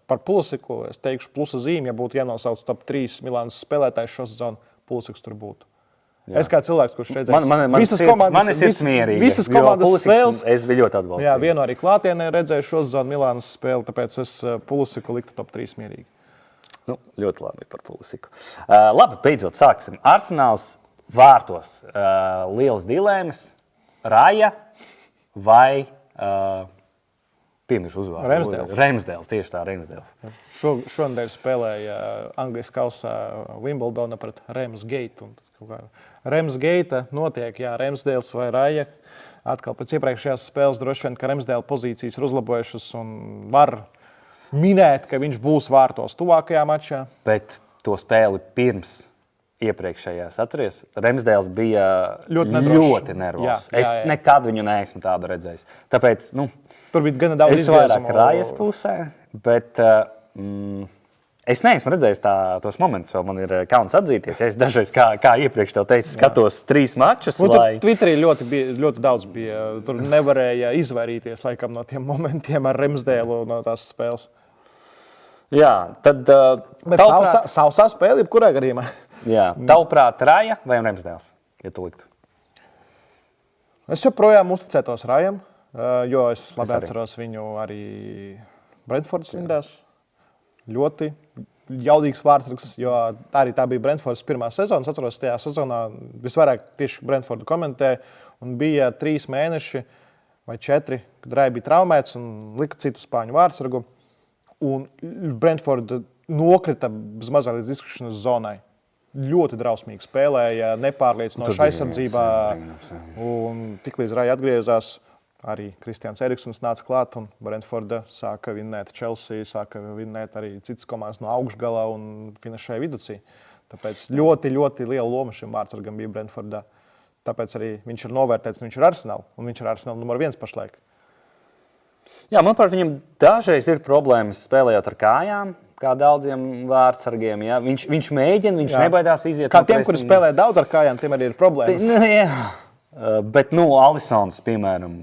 par Pulisiku es teikšu plusa zīmi, ja būtu jānosauc top 3 Milānas spēlētājs šo sezonu, Pulisiks tur būtu. Jā. Es kā cilvēks, kurš redzēs man ir sirds mierīga. Visas komandas spēles. Es biju ļoti atbalstīgs. Jā, vienu arī klātienē redzēju šo sezonu Milānas spēli, tāpēc es Pulisiku liktu top 3 mierīgi. Nu, ļoti labi par Pulisiku. Labi, beidzot sāksim. Arsenāls vārtos. Liels dilēmas. Raja vai piemiršu uzvārdu? Ramsdales, tieši tā, Ramsdales. Šonadēļ spēlēja Anglijas kausā Wimbledona pret Ramsgate. Ramsgate notiek, jā, Ramsdales vai Raja. Atkal pēc iepriekšējās spēles droši vien, ka Ramsdale pozīcijas ir uzlabojušas un var minēt, ka viņš būs vārtos tuvākajā mačā. Bet to spēli pirms iepriekšējās, atceries, Ramsdales bija ļoti nervozs. Es nekad viņu neesmu tādu redzējis. Tāpēc, tur bija gana daudz izgriezumu. Es vairāk Rajas pusē, bet es neesmu redzējis tos momentus, vēl man ir kauns atzīties. Es dažreiz, kā iepriekš tev teicu, skatos 3 mačus. Twitterī ļoti daudz bija. Tur nevarēja izvairīties laikam no tiem momentiem ar Ramsdale no tās spēles. Jā, tad sausā spēle, jebkurā gadījumā. Jā, tavuprāt, Raja vai Ramsdales, ja tu liktu? Es joprojām uzticētos Rajam, jo es labi atceros viņu arī Brentfordas rindās. Ļoti jaudīgs vārdsargs, jo arī tā bija Brentfordas pirmā sezona. Es atceros, tajā sezonā visvairāk tieši Brentfordu komentēja un bija 3 mēneši vai 4, kad Raja bija traumēts un lika citu spāņu vārdsargu. Un Brentforda nokrita bez mazā līdz izkrišanas zonai. Ļoti drausmīgi spēlēja, nepārliecinoši aizsardzībā. Un tiklīdz Raja atgriezās, arī Kristians Eriksons nāca klāt un Brentforda sāka vinnēt Chelsea, sāka vinnēt arī citas komandas no augšgalā un finišēja viducī. Tāpēc ļoti, ļoti liela loma šim vārdsargam bija Brentfordā. Tāpēc arī viņš ir novērtēts, viņš ir Arsenal, un viņš ir Arsenal numur 1 pašlaik. Jā, manuprāt, viņam dažreiz ir problēmas spēlējot ar kājām, kā daudziem vārdsargiem. Ja? Viņš mēģina, viņš nebaidās iziet. Kā tiem, kuri spēlē daudz ar kājām, tiem arī ir problēmas. Jā. Bet, Alisons, piemēram,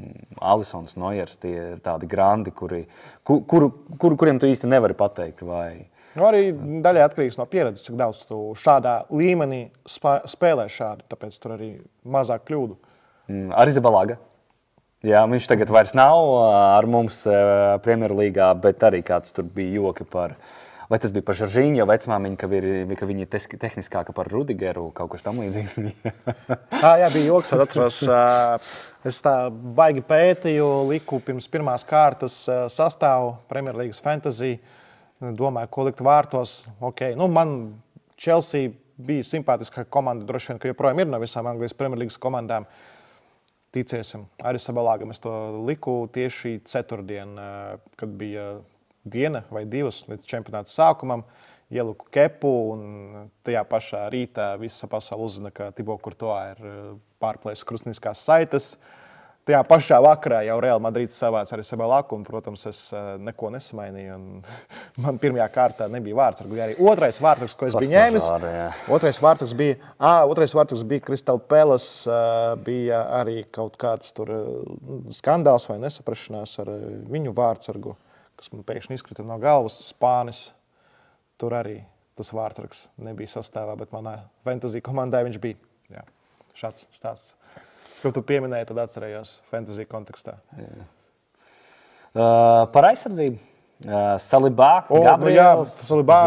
Alisons, Nojers, tie ir tādi grandi, kuriem tu īsti nevari pateikt. Vai... Arī daļai atkarīgs no pieredzes, cik daudz tu šādā līmenī spēlē šādi, tāpēc tur arī mazāk kļūdu. Arī Zabalaga. Jā, viņš tagad vairs nav ar mums Premjerlīgā, bet arī kāds tur bija joki par, vai tas bija par Žoržīņu, vecmāmiņu, ka viņa ir tehniskāka par Rudigeru, kaut kas tam līdzīgs. Jā, bija joks, atceros. Es tā baigi pētīju, liku pirms pirmās kārtas sastāvu Premjerlīgas fantasy, domāju, ko likt vārtos. Okay. Man Chelsea bija simpātiskā komanda, droši vien, ka joprojām ir no visām Anglijas Premjerlīgas komandām. Ticēsim, arī Sabalāgam es to liku tieši ceturtdien, kad bija diena vai 2 līdz čempionāta sākumam. Ieliku kepu un tajā pašā rītā visa pasaule uzzina, ka Thibaut Courtois ir pārplēsis krustniskās saites. Tajā pašā vakarā jau Real Madrid savāca arī Sabalāku un, protams, es neko nesamainīju. Man pirmajā kārtā nebija vārdsargu. Arī otrais vārdsargs, ko es biju ņēmis, otrais vārdsargs bija Crystal Palace, bija arī kaut kāds tur skandāls vai nesaprašanās ar viņu vārdsargu, kas man pēkšņi izkrita no galvas, Spānis. Tur arī tas vārdsargs nebija sastāvā, bet manā fantasy komandai viņš bija. Jā, šāds stāsts. Ko tu pieminēji, tad atcerējos fantasy kontekstā. Par aizsardzību. Salibā, Gabriels, Salibā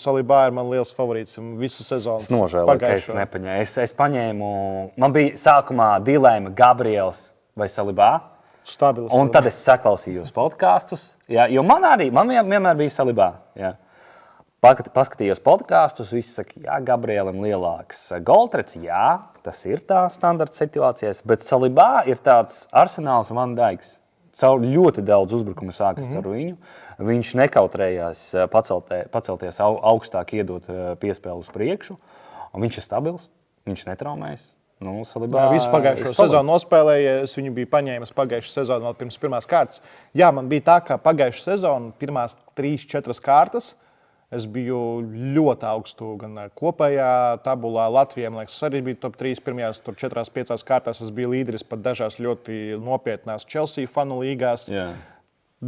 Salibā ir man liels favorīts visu sezonu. Es nožēloju, ka es nepaņēmu. Es paņēmu, man bija sākumā dilēma Gabriels vai Salibā. Stabils. Un tad es saklausījos podkastus, jo man vienmēr bija Salibā. Jā. Paskatījos podkastus, visi saka, jā, Gabrielam lielāks goltrets, jā, tas ir tā standarta situācijas, bet Salibā ir tāds Arsenāls Van Dijks. Caur ļoti daudz uzbrukumu sākas ar viņu. Viņš nekautrējās pacelties augstāk, iedot piespēli uz priekšu. Un viņš ir stabils, viņš netraumējas. Salibā, visu pagājušo sezonu nospēlēja, es viņu biju paņēmis pagājušo sezonu vēl pirms pirmās kārtas. Jā, man bija tā, ka pagājušo sezonu pirmās 3-4 kārtas es biju ļoti augstu gan kopējā tabulā. Latvijā, man liekas, arī bija top 3 pirmajās 4-5 kārtās. Es biju līderis pat dažās ļoti nopietnās Chelsea fanu līgās. Jā.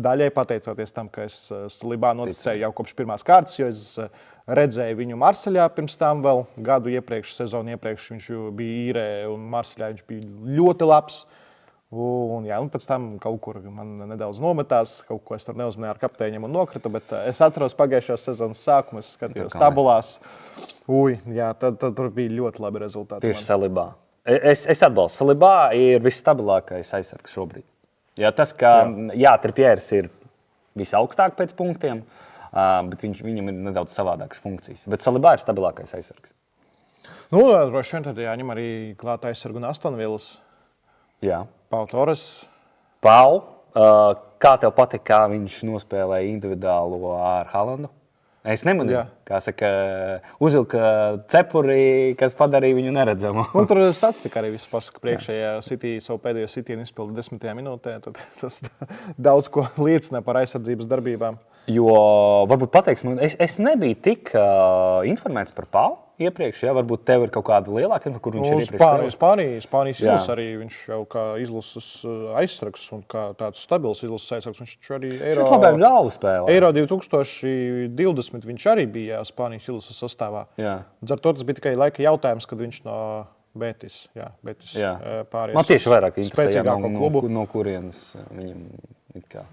daļai pateicoties tam, ka es Salibā noticēju jau kopš pirmās kārtas, jo es redzēju viņu Marseļā pirms tam vēl gadu iepriekš, sezonu iepriekš viņš bija īrē un Marseļā viņš bija ļoti labs. Un pēc tam kaut kur man nedaudz nometās, kaut ko es tur neuzmanīju ar kapteiņiem un nokritu, bet es atceros pagājušās sezonas sākumu, es skatījos tabulās. Tad tur bija ļoti labi rezultāti. Tieši Salibā. Es atbalstu. Salibā ir visstabilākais aizsargs šobrīd. Ja tas, ka Tripjērs ir visaugstāk pēc punktiem, bet viņam ir nedaudz savādākas funkcijas. Bet Salibā ir stabilākais aizsargs. Droši vien tad jāņem arī klāt aizsargu un Aston Villas. Jā. Pau Torres. Pau, kā tev patika, kā viņš nospēlēja individuālo ar Haalandu? Es nemanīju, kā saka, uzvilka cepuri, kas padarīja viņu neredzamu. Tur statistika arī viss pasaka priekšējā City, savu pēdējo sitienu izpildu 10. minūtē. Tad tas daudz ko liecina par aizsardzības darbībām. Jo, varbūt pateiksim, es nebiju tik informēts par Pau iepriekš. Ja? Varbūt tev ir kaut kāda lielāka informācija, kur viņš ir iepriekš. Spānijas izlases arī viņš jau kā izlases aizsargs un kā tāds stabils izlases aizsargs. Viņš arī Eiro 2020 viņš arī bija Spānijas izlases sastāvā. Ar to tas bija tikai laika jautājums, kad viņš no Betis pāries. Man tieši vairāk interesē, no kurienes viņam ir kā.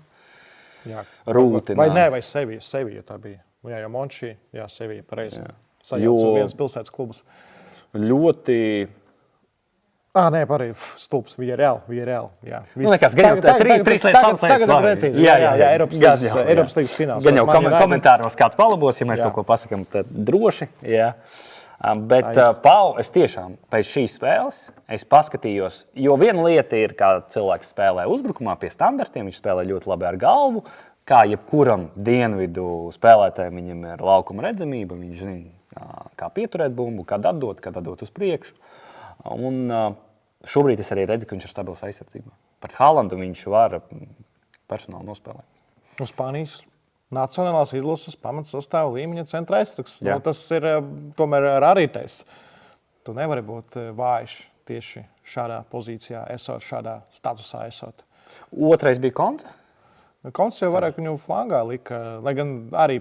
Rūtina. Vai Sevilla tā bija. Jo Monči, Sevilla, pareizi. Sajauc viens pilsētas klubs. Ļoti... Pareizi, stulbs, Villarreal. Nekas, gan jau trīs lietas. Tagad precīzi. Eiropas līgas fināls. Gan jau komentāros kāds palabos, ja mēs kaut ko pasakam, tad droši. Bet Pau, es tiešām pēc šīs spēles paskatījos, jo viena lieta ir, kā cilvēks spēlē uzbrukumā pie standartiem, viņš spēlē ļoti labi ar galvu, kā jebkuram dienvidu spēlētājiem viņam ir laukuma redzamība, viņš zina, kā pieturēt bumbu, kad atdot uz priekšu. Un šobrīd es arī redzu, ka viņš ir stabils aizsardzībā. Par Haalandu viņš var personāli nospēlēt. Uz Spānijas Nacionālās izlases pamatsastāva līmeņa centra aizsargs. Tas ir tomēr raritais. Tu nevari būt vājš tieši šādā pozīcijā, esot šādā statusā. Otrais bija Konce? Konce jau vairāk viņu flangā lika, lai gan arī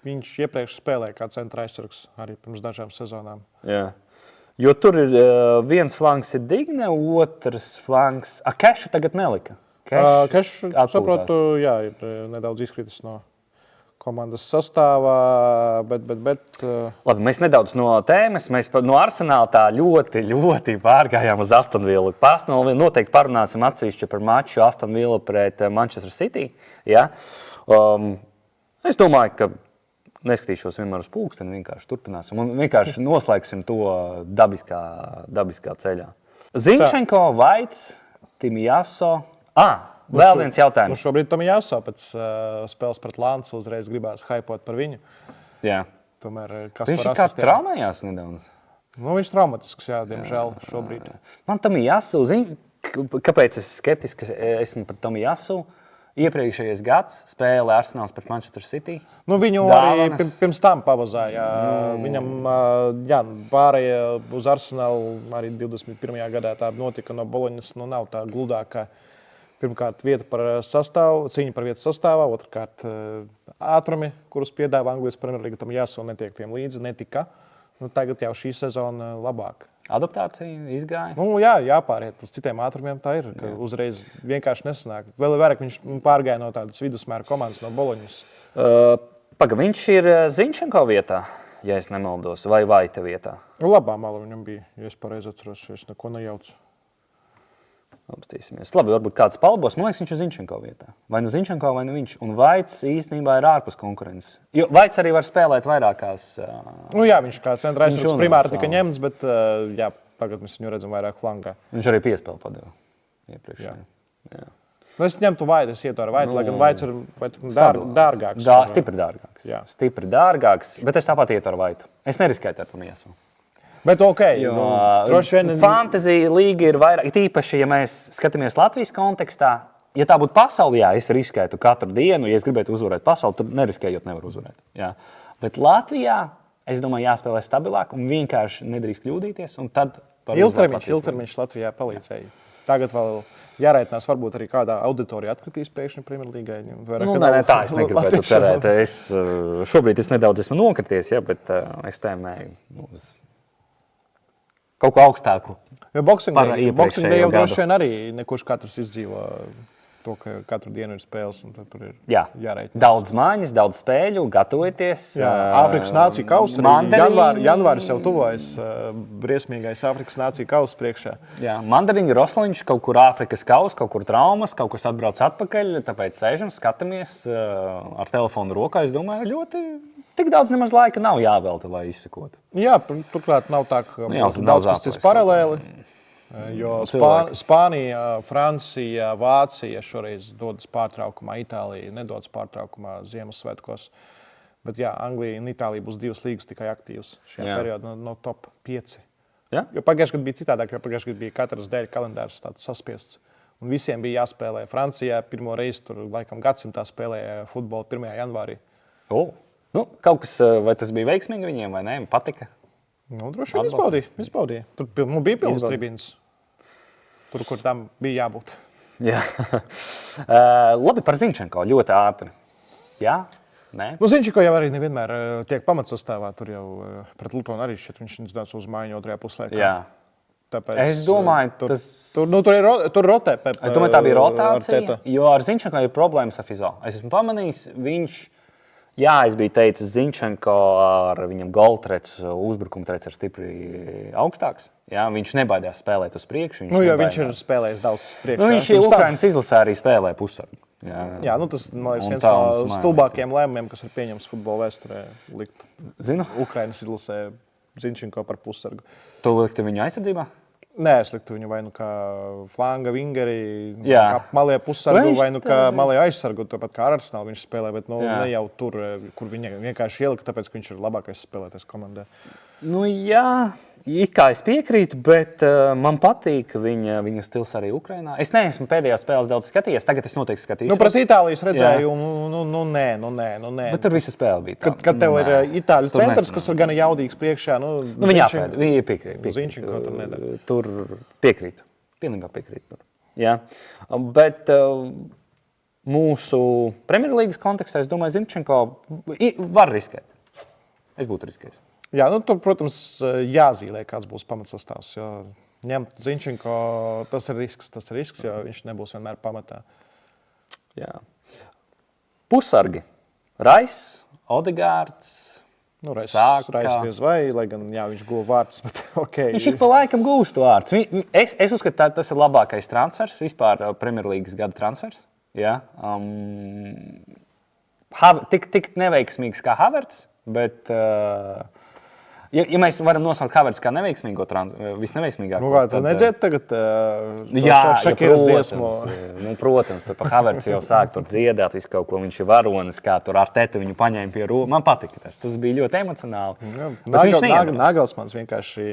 viņš iepriekš spēlēja kā centra aizsargs arī pirms dažām sezonām. Jā. Jo tur ir viens flanks ir Digne, otrs flanks... Kešu tagad nelika? Kešu, saprotu, ir nedaudz izkritis no komandas sastāvā, bet... Labi, mēs nedaudz no tēmas, mēs no Arsenāla tā ļoti pārgājām uz Aston Villu. Noteikti parunāsim atsevišķi par maču Aston Villa pret Manchester City. Ja? Es domāju, ka neskatīšos vienmēr uz pulksteni, vienkārši turpināsim un vienkārši noslēgsim to dabiskā ceļā. Zinchenko, Vaits, Timijaso... Vēl viens jautājums. Šobrīd tam jāsaka, pēc spēles pret Lansu uzreiz gribās haipot par viņu. Jā. Tomēr, viņš ir kā traumējās nedaudz. Viņš traumatisks, diemžēl, šobrīd. Man tam jāsaka, kāpēc es skeptiski esmu par tam jāsaka. Iepriekšējais gads spēle Arsenāls pret Manchester City. Viņu arī pirms tam pavazāja. Viņam pārējie uz Arsenālu arī 21. gadā tā notika no Boloņas. Nav tā gludākā. Pirmkārt, cīņa par vietu sastāvā, otrkārt, ātrumi, kurus piedāvā Anglijas Premjerlīga, tam netiek tiem līdzi, netika. Tagad jau šī sezona labāk. Adaptācija izgāja? Jāpāriet uz citiem ātrumiem, tā ir, ka uzreiz vienkārši nesanāk. Vēl vairāk viņš pārgāja no tādas vidusmēra komandas, no Boloņas. Viņš ir Zinchenko vietā, ja es nemaldos, vai Vaita vietā? Labā mala viņam bija, ja es pareizi atceros, ja es neko nejaucu. Apstīsimies. Labi, varbūt kāds palabos. Man liekas, viņš ir Zinchenko vietā. Vai nu Zinchenko, vai nu viņš. Un Vaits īstenībā ir ārpus konkurences. Jo Vaits arī var spēlēt vairākās... viņš kā centra aizsargs primāri tika ņemts, bet tagad mēs viņu redzam vairāk flangā. Viņš arī piespēli padeva iepriekš. Jā. Es ņemtu Vaitu, es ietu ar Vaitu, lai gan Vaits ir dārgāks. Stipri dārgāks, bet es tāpat ietu ar Vaitu. Es neriskētu ar to miesu. Bet droši vien... Fantasy līga ir vairāk, tīpaši, ja mēs skatāmies Latvijas kontekstā, ja tā būtu pasaulē, es riskētu katru dienu, ja es gribētu uzvarēt pasauli, tad neriskējot nevar uzvarēt. Jā. Bet Latvijā, es domāju, jāspēlē stabilāk un vienkārši nedrīkst kļūdīties, un tad... Ilgtermiņš Latvijā palīdzēja. tagad vēl jārēķinās, varbūt arī kādā auditorijā atkritīs pēkšņi Premjerlīgai. Nē, tā es negribētu cerēt. Šobrīd es nedaudz esmu nokrities, ja, bet es tēmēju uz kaut ko augstāku. Jo Boxing Day jau droši vien arī nekurš katrs izdzīvo to, ka katru dienu ir spēles, un tad tur ir jārēķinās. Daudz mājas, daudz spēļu, gatavojieties. Āfrikas nāciju kausa. Janvāris jau tuvojas briesmīgais Āfrikas nāciju kausa priekšā. Jā, mandarīņu rosliņš, kaut kur Āfrikas kausa, kaut kur traumas, kaut kas atbrauc atpakaļ, tāpēc sēžam, skatāmies ar telefonu rokā. Es domāju, ļoti tik daudz nemaz laika nav jāvelta, lai izsakotu. Jā, turklāt nav tā, ka daudz kas cits paralēli. Jo Spānija, Francija, Vācija šoreiz dodas pārtraukumā, Itālija nedodas pārtraukumā Ziemassvētkos. Bet jā, Anglija un Itālija būs 2 līgas tikai aktīvas šajā periodā no top 5. Ja? Jo pagājušajā gadā bija citādāk, jo pagājušajā gadā bija katras dēļ kalendārs tāds saspiests. Un visiem bija jāspēlē. Francijā pirmo reizi tur laikam gadsimtā spēlēja futbolu 1. janvārī. Kaut kas, vai tas bija veiksmīgi viņiem vai ne? Patika? Droši vien izbaudīja. Tur bija pilnas tribīnas. Tur, kur tam bija jābūt. Jā. Labi par Ziņčenko, ļoti ātri. Jā? Nē? Ziņčenko jau arī nevienmēr tiek pamatsastāvā. Tur jau pret Lutonu arī šķiet, viņš nāca uz mājiņu otrajā puslaikā. Jā. Tāpēc, es domāju, tur rotē. Es domāju, tā bija rotācija, jo ar Ziņčenko ir problēmas ar fizo. Es esmu pamanījis, es biju teicis, Ziņčenko ar viņam goltrecu, uzbrukuma trecu ir stipri augstāks. Jā, viņš nebaidās spēlēt uz priekšu. Viņš ir spēlējis daudz priekšā. Viņš Ukrainas izlasē arī spēlē pussargu. Jā, tas man liekas viens no stulbākajiem lēmumiem, kas ir pieņemts futbola vēsturē, likt Ukrainas izlasē Ziņčenko par pussargu. Tu liktu viņu aizsardzībā? Nē, es liktu viņu vai nu kā flanga vingeri, kā malie pussargu, vai nu kā malie aizsargu, tāpat kā Arsenal viņš spēlē, bet ne jau tur, kur viņa vienkārši ielika, tāpēc, ka viņš ir labākais spēlētājs komandē. It kā es piekrītu, bet man patīk viņa stils arī Ukrainā. Es neesmu pēdējās spēles daudz skatījies, tagad es noteikti skatīšos. Pret Itālijas redzēju, nē. Bet tur visa spēle bija tā. Kad tev ir itāļu centrs, kas ir gana jaudīgs priekšā, viņa piekrīt. Ziņčenko tur nedara. Tur piekrītu. Pilnībā piekrītu. Jā. Bet mūsu Premjerlīgas kontekstā, es domāju, Ziņčenko var riskēt. Es būtu riskējis. Jā, tur, protams, jāzīmē, kāds būs pamatsastāvs. Ņemt Ziņčenko, tas ir risks, jo viņš nebūs vienmēr pamatā. Jā. Pussargi. Rais, Odegārds, Rais diez vai, lai gan viņš guva vārds, bet okay. Viņš ik pa laikam gūst vārds. Es uzskatu, tas ir labākais transfers, vispār Premjerlīgas gada transfers. Jā. Tik neveiksmīgs kā Havertz, bet... Ja mēs varam nosaukt Havertz kā neveiksmīgo, visneveiksmīgāko. Kā tu nedzēti tagad Šakiras dziesmu? Protams, tur pa Havertz jau sāk tur dziedāt visu kaut ko, viņš ir varonis, kā tur Arteta viņu paņēma pie rokas. Man patika tas bija ļoti emocionāli. Nagelsmans vienkārši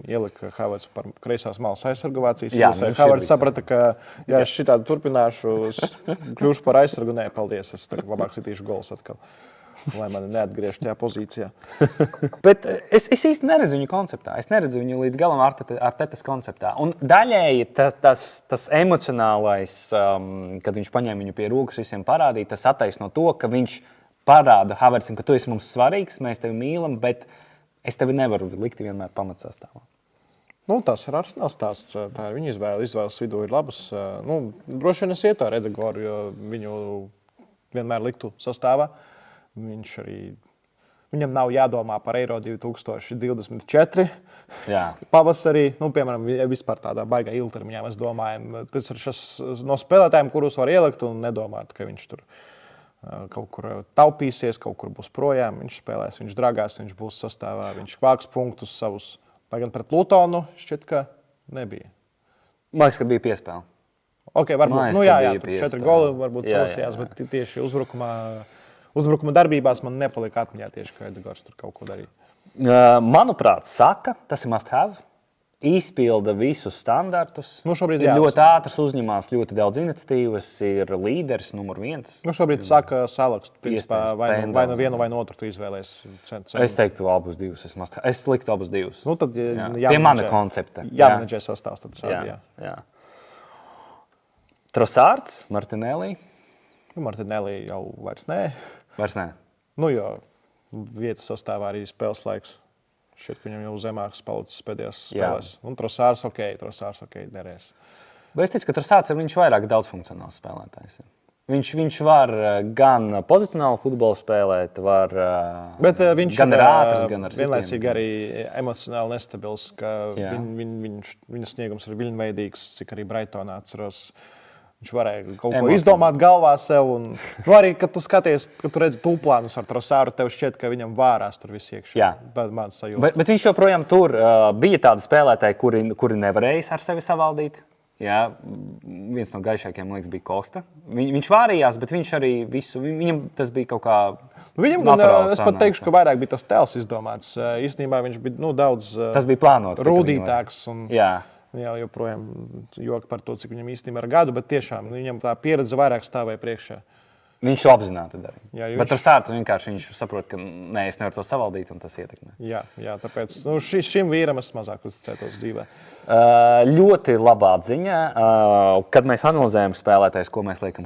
ielika Havertz par kreisās malas aizsargavācijas. Havertz saprata, ka ja es šitādi turpināšu, kļūšu par aizsargu, nē, paldies, es tagad labāk sitīšu gols atkal. Lai mani neatgriež tajā pozīcijā. Bet es īsti neredzu viņu konceptā. Es neredzu viņu līdz galam Artetas konceptā. Un daļēji tas emocionālais, kad viņš paņēma viņu pie rokas, visiem parādīja, tas attaisno to, ka viņš parāda Havertzim, ka tu esi mums svarīgs, mēs tevi mīlam, bet es tevi nevaru likt vienmēr pamatsastāvā. Tas ir Arsenal stāsts. Tā ir viņa izvēle. Izvēles vidū ir labas. Droši vien es ietu ar Edegoru, jo viņu vienmēr liktu sastāvā. Viņam nav jādomā par Eiro 2024 pavasarī. Piemēram, vispār tādā baigā ilgtermiņā mēs domājam. Tas ir no spēlētājiem, kurus var ielikt un nedomāt, ka viņš tur kaut kur taupīsies, kaut kur būs projām. Viņš spēlēs, viņš dragās, viņš būs sastāvā, viņš vāks punktus savus. Lai gan pret Lutonu šķiet, ka nebija. Man liekas, ka bija piespēle. Varbūt. Tur 4 goli varbūt salasījās, bet tieši uzbrukuma darbībās man nepalika atmiņā tieši, ka Edegors tur kaut ko darīja. Manuprāt, Saka, tas ir must have. Izpilda visus standartus. Šobrīd ļoti ātrs uzņemās ļoti daudz iniciatīvas, ir līderis numur 1. Šobrīd Saka salakst, principā, vai nu vienu vai no otru tu izvēlēs. Es teiktu abus divus. Es liktu abus divus. Tad pie mana koncepta. Jāmenedžē sastāvs tad sādi, jā. Trossārds, Martinelli. Martinelli jau vairs nē. Vairs ne. Jo vietas sastāvā arī spēles laiks. Šķiet, ka viņam jau zemāks palicis pēdējās spēlēs. Un Trossārds ok, derēs. Bet es ticu, ka Trossārds viņš vairāk daudzfunkcionāls spēlētājs. Viņš var gan pozicionāli futbolu spēlēt, bet viņš gan ar ātrs, gan ar vienlaicīgi arī emocionāli nestabils, ka viņa sniegums ir viļņveidīgs, cik arī Brightonā atceros. Viņš varēja kaut ko izdomāt galvā sev. Un, arī, kad tu skaties, kad tu redzi tūplānus ar Trossāru, tev šķiet, ka viņam vārās tur viss iekšā. Bet viņš joprojām tur bija tādi spēlētāji, kuri nevarēja ar sevi savaldīt. Jā, viens no gaišākajiem, man liekas, bija Kosta. Viņš vārījās, bet viņš arī viņam tas bija kaut kā viņam, es pat teikšu, ka vairāk bija tas tēls izdomāts. Īstenībā viņš bija daudz tas bija plānots, rūdītāks. Jā, joprojām joki par to, cik viņam īstenībā ir gadu, bet tiešām viņam tā pieredze vairāk stāvēja priekšā. Viņš to apzināti darīja. Bet Trossārds vienkārši saprot, ka es nevaru to savaldīt, un tas ietekmē. Jā, tāpēc šim vīram es mazāk uzticētos dzīvē. Ļoti labā ziņa, kad mēs analizējam spēlētājus, ko mēs liekam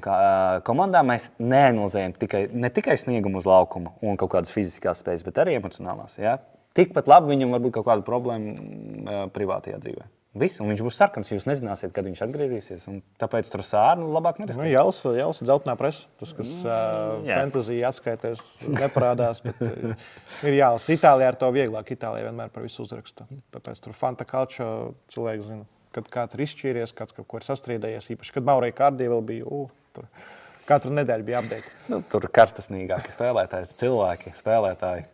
komandā, mēs neanalizējam ne tikai sniegumu uz laukuma un kaut kādas fiziskās spējas, bet arī emocionālās. Ja? Tikpat labi viņam var būt kaut kāda problēma privātajā dzīvē. Viss, un viņš būs sarkans, jūs nezināsiet, kad viņš atgriezīsies. Tāpēc Trossāru labāk neriskēt. Jālis dzeltenā presa. Tas, kas fantasija atskaitēs, neparādās. Bet ir jālis. Itālijā ar to vieglāk. Itālijā vienmēr par visu uzraksta. Tāpēc tur Fanta Calcio cilvēki zina, kad kāds ir izšķīries, kāds kaut ko ir sastrīdējies. Īpaši, kad Maurija Kārdī vēl bija, tur katru nedēļu bija update. Tur karstasnīgāki cilvēki, spēlētāji.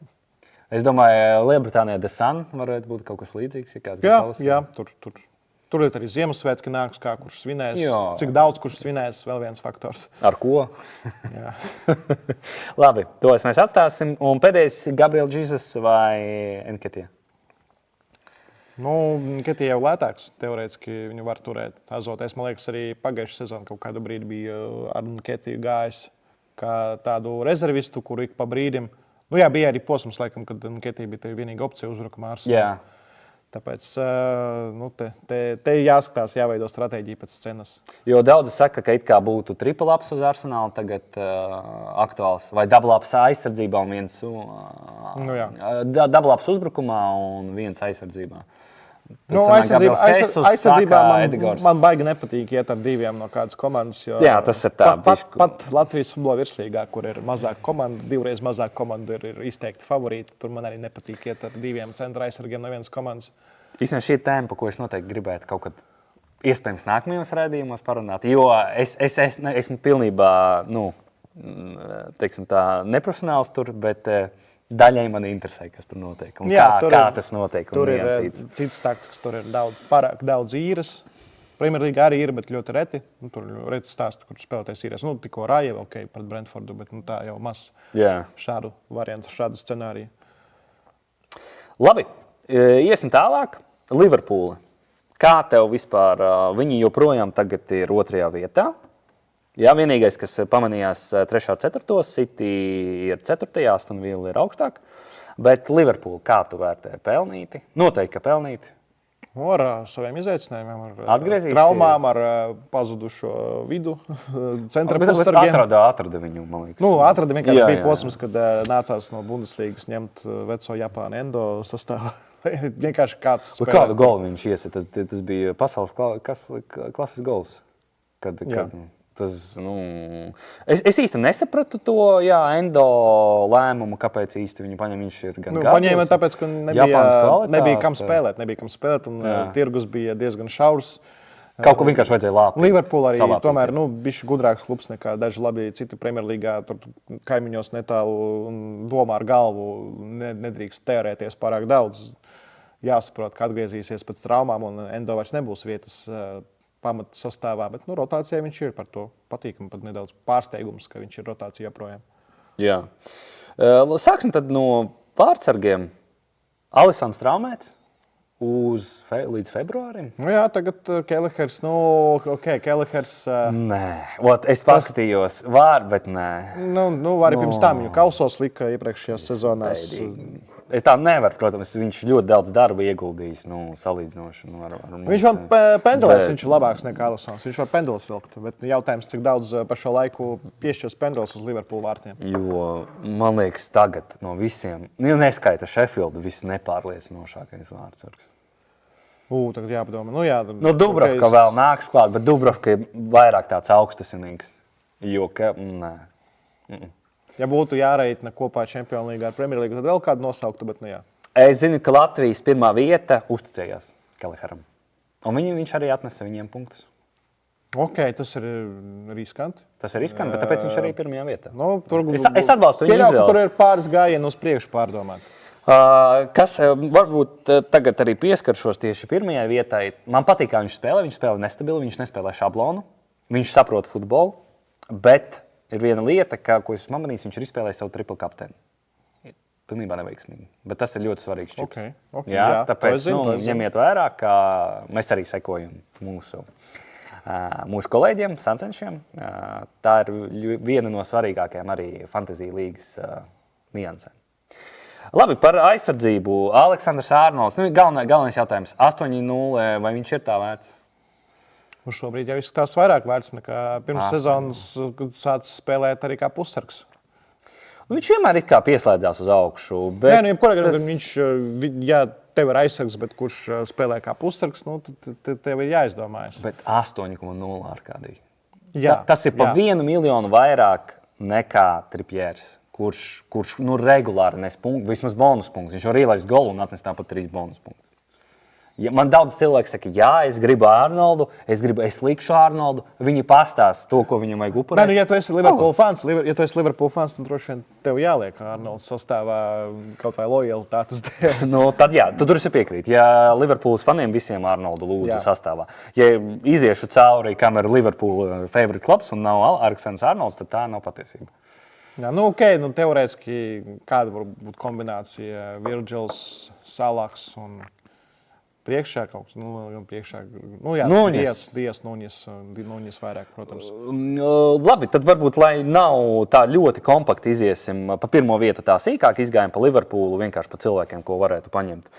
Es domāju, Lielbritānijā The Sun varētu būt kaut kas līdzīgs. Jā, tur ir arī Ziemassvētki nāks, kā kurš svinēs. Cik daudz kurš svinēs, vēl viens faktors. Ar ko? Labi, to mēs atstāsim. Un pēdējais Gabriel Jesus vai Nketiah? Nketiah jau lētāks. Teorētiski viņu var turēt azoties. Man liekas, arī pagājušā sezona kaut kādu brīdi bija ar Nketiah gājis kā tādu rezervistu, kur ik pa brīdim. Bija arī posms, laikam, kad Nketiah bija vienīga opcija uzbrukumā. Tāpēc te jāskatās, jāveido stratēģija pēc cenas. Jo daudzi saka, ka it kā būtu triple-ups uz Arsenālu tagad aktuāls, vai double-ups aizsardzībā un viens double-ups uzbrukumā un viens aizsardzībā. Aizsardzībā man baigi nepatīk iet ar diviem no kādas komandas. Jā, tas ir tā. Pat Latvijas futbola virslīgā, kur ir mazāk komandu, divreiz mazāk komandu ir izteikti favorīti. Tur man arī nepatīk iet ar diviem centra aizsargiem no vienas komandas. Īstenībā šī tēma, par ko es noteikti gribētu kaut kad iespējams nākamajos raidījumos parunāt, jo es esmu pilnībā, teiksim tā, neprofesionāls tur, bet daļai man interesē, kas tur notiek un kā tas notiek. Tur ir cits taktikas, tur ir pārāk daudz īres. Premjerlīgā arī ir, bet ļoti reti. Tur ir reti stāsti, kur spēlētājs īres. Tikko Rājeva, pret Brentfordu, bet tā jau maz šādu variantu, šādu scenāriju. Labi, iesim tālāk. Liverpoola. Kā tev vispār? Viņi joprojām tagad ir 2. vietā. Jā, vienīgais, kas pamanījās 3. un 4. City ir 4. Aston Villa ir augstāk. Bet Liverpool, kā tu vērtē? Pelnīti? Noteikti, ka pelnīti. Ar saviem izaicinājumiem, ar traumām, ar pazudušo vidu, centra pussargiem. Atrada viņu, man liekas. Atrada vienkārši bija posms, kad nācās no Bundeslīgas ņemt veco Japānu Endo sastāvā. Vienkārši kāds spēlē. Kādu golu viņš iesiet? Tas bija pasaules klases gols. Es īsti nesapratu to Endo lēmumu, kāpēc īsti viņu paņem. Viņš ir gan paņēma tāpēc, ka nebija kam spēlēt, un tirgus bija diezgan šaurs. Kaut ko vienkārši vajadzēja lāpt. Liverpool arī tomēr bišķi gudrāks klubs nekā daži labi citi Premjerlīgā. Tur kaimiņos netālu un domā ar galvu, nedrīkst teorēties pārāk daudz. Jāsaprot, ka atgriezīsies pēc traumām un Endo vairs nebūs vietas pamata sastāvā, bet rotācijā viņš ir par to patīkami, pat nedaudz pārsteigums, ka viņš ir rotācijā projām. Jā. Sāksim tad no vārdsargiem. Alisons traumēts līdz februārim? Tagad Kelehers, Kelehers... Nē, es paskatījos bet nē. Arī pirms tam viņu kausos lika iepriekšējās sezonās. Es tā nevaru, protams, viņš ļoti daudz darba ieguldījis, salīdzinoši ar Viņš var pendelēs, viņš ir labāks nekā Alisons. Viņš var pendeles vilkt, bet jautājums, cik daudz par šo laiku piešķirs pendeles uz Liverpool vārtiem. Jo, man liekas, tagad no visiem, neskaita Sheffieldu, viss nepārliecinošākais vārdsargs. Tagad jāpadomā. Jā, Dubravka vēl nāks klāt, bet Dubravka ir vairāk tāds augstasinīgs. Nē. Ja būtu jāreitina kopā Champions League ar Premier League, tad vēl kādu nosauktu, bet jā. Es zinu, ka Latvijas pirmā vieta uzticējās Keleharam. Un viņš arī atnesa viņiem punktus. Tas ir riskanti. Tas ir riskanti, bet tāpēc viņš arī pirmajā vietā. Es atbalstu viņa izvēles. Tur ir pāris gājienu uz priekšu pārdomāt. Kas varbūt tagad arī pieskaršos tieši pirmajai vietai. Man patīk, kā viņš spēlē. Viņš spēlē nestabili, viņš nespēlē šablonu. Viņš saprot futbolu, bet ir viena lieta, ko es pamanīju, viņš ir izspēlējis savu triple kapteini. Pilnībā neveiksmīgi. Bet tas ir ļoti svarīgs čips. Jā, tāpēc ņemiet vērā, ka mēs arī sekojam mūsu kolēģiem, sacenšiem. Tā ir viena no svarīgākajām arī fantasy līgas niansēm. Labi, par aizsardzību. Aleksandrs Ārnolds. Galvenais jautājums. 8-0, vai viņš ir tā vērts? Uz šobrīd jau izskatās vairāk vērts nekā pirms sezonas, kad sācis spēlēt arī kā pussargs. Viņš vienmēr ir kā pieslēdzās uz augšu. Jebkurā gadījumā viņš, ja tev ir aizsargs, bet kurš spēlē kā pussargs, tad tev ir jāizdomājas. Bet 8,0 ārkārtīgi. Tas ir pa 1 miljonu vairāk nekā Tripjērs, kurš regulāri nes punktu, vismaz bonus punktus. Viņš var ielaist golu un atnest tāpat 3 bonus punktus. Ja man daudz cilvēku saka, jā, es gribu Arnoldu, es likšu Arnoldu, viņi pastāsta to, ko viņam vajag upurēt. Ja tu esi Liverpool fans, tad droši vien tev jāliek Arnolds sastāvā kaut vai lojalitātes dēļ. Tad jā, tu tur esi piekrīt. Ja Liverpools faniem visiem Arnoldu lūdzu sastāvā. Ja iziešu cauri, kam ir Liverpool favorite clubs un nav Aleksandrs Arnolds, tad tā nav patiesība. Jā, teorētiski kāda var būt kombinācija Virgils, Salahs un priekšā kaut kas, Nuņes vairāk, protams. Labi, tad varbūt, lai nav tā ļoti kompakti iziesim pa pirmo vietu tā sīkāk, izgājam pa Liverpoolu, vienkārši pa cilvēkiem, ko varētu paņemt.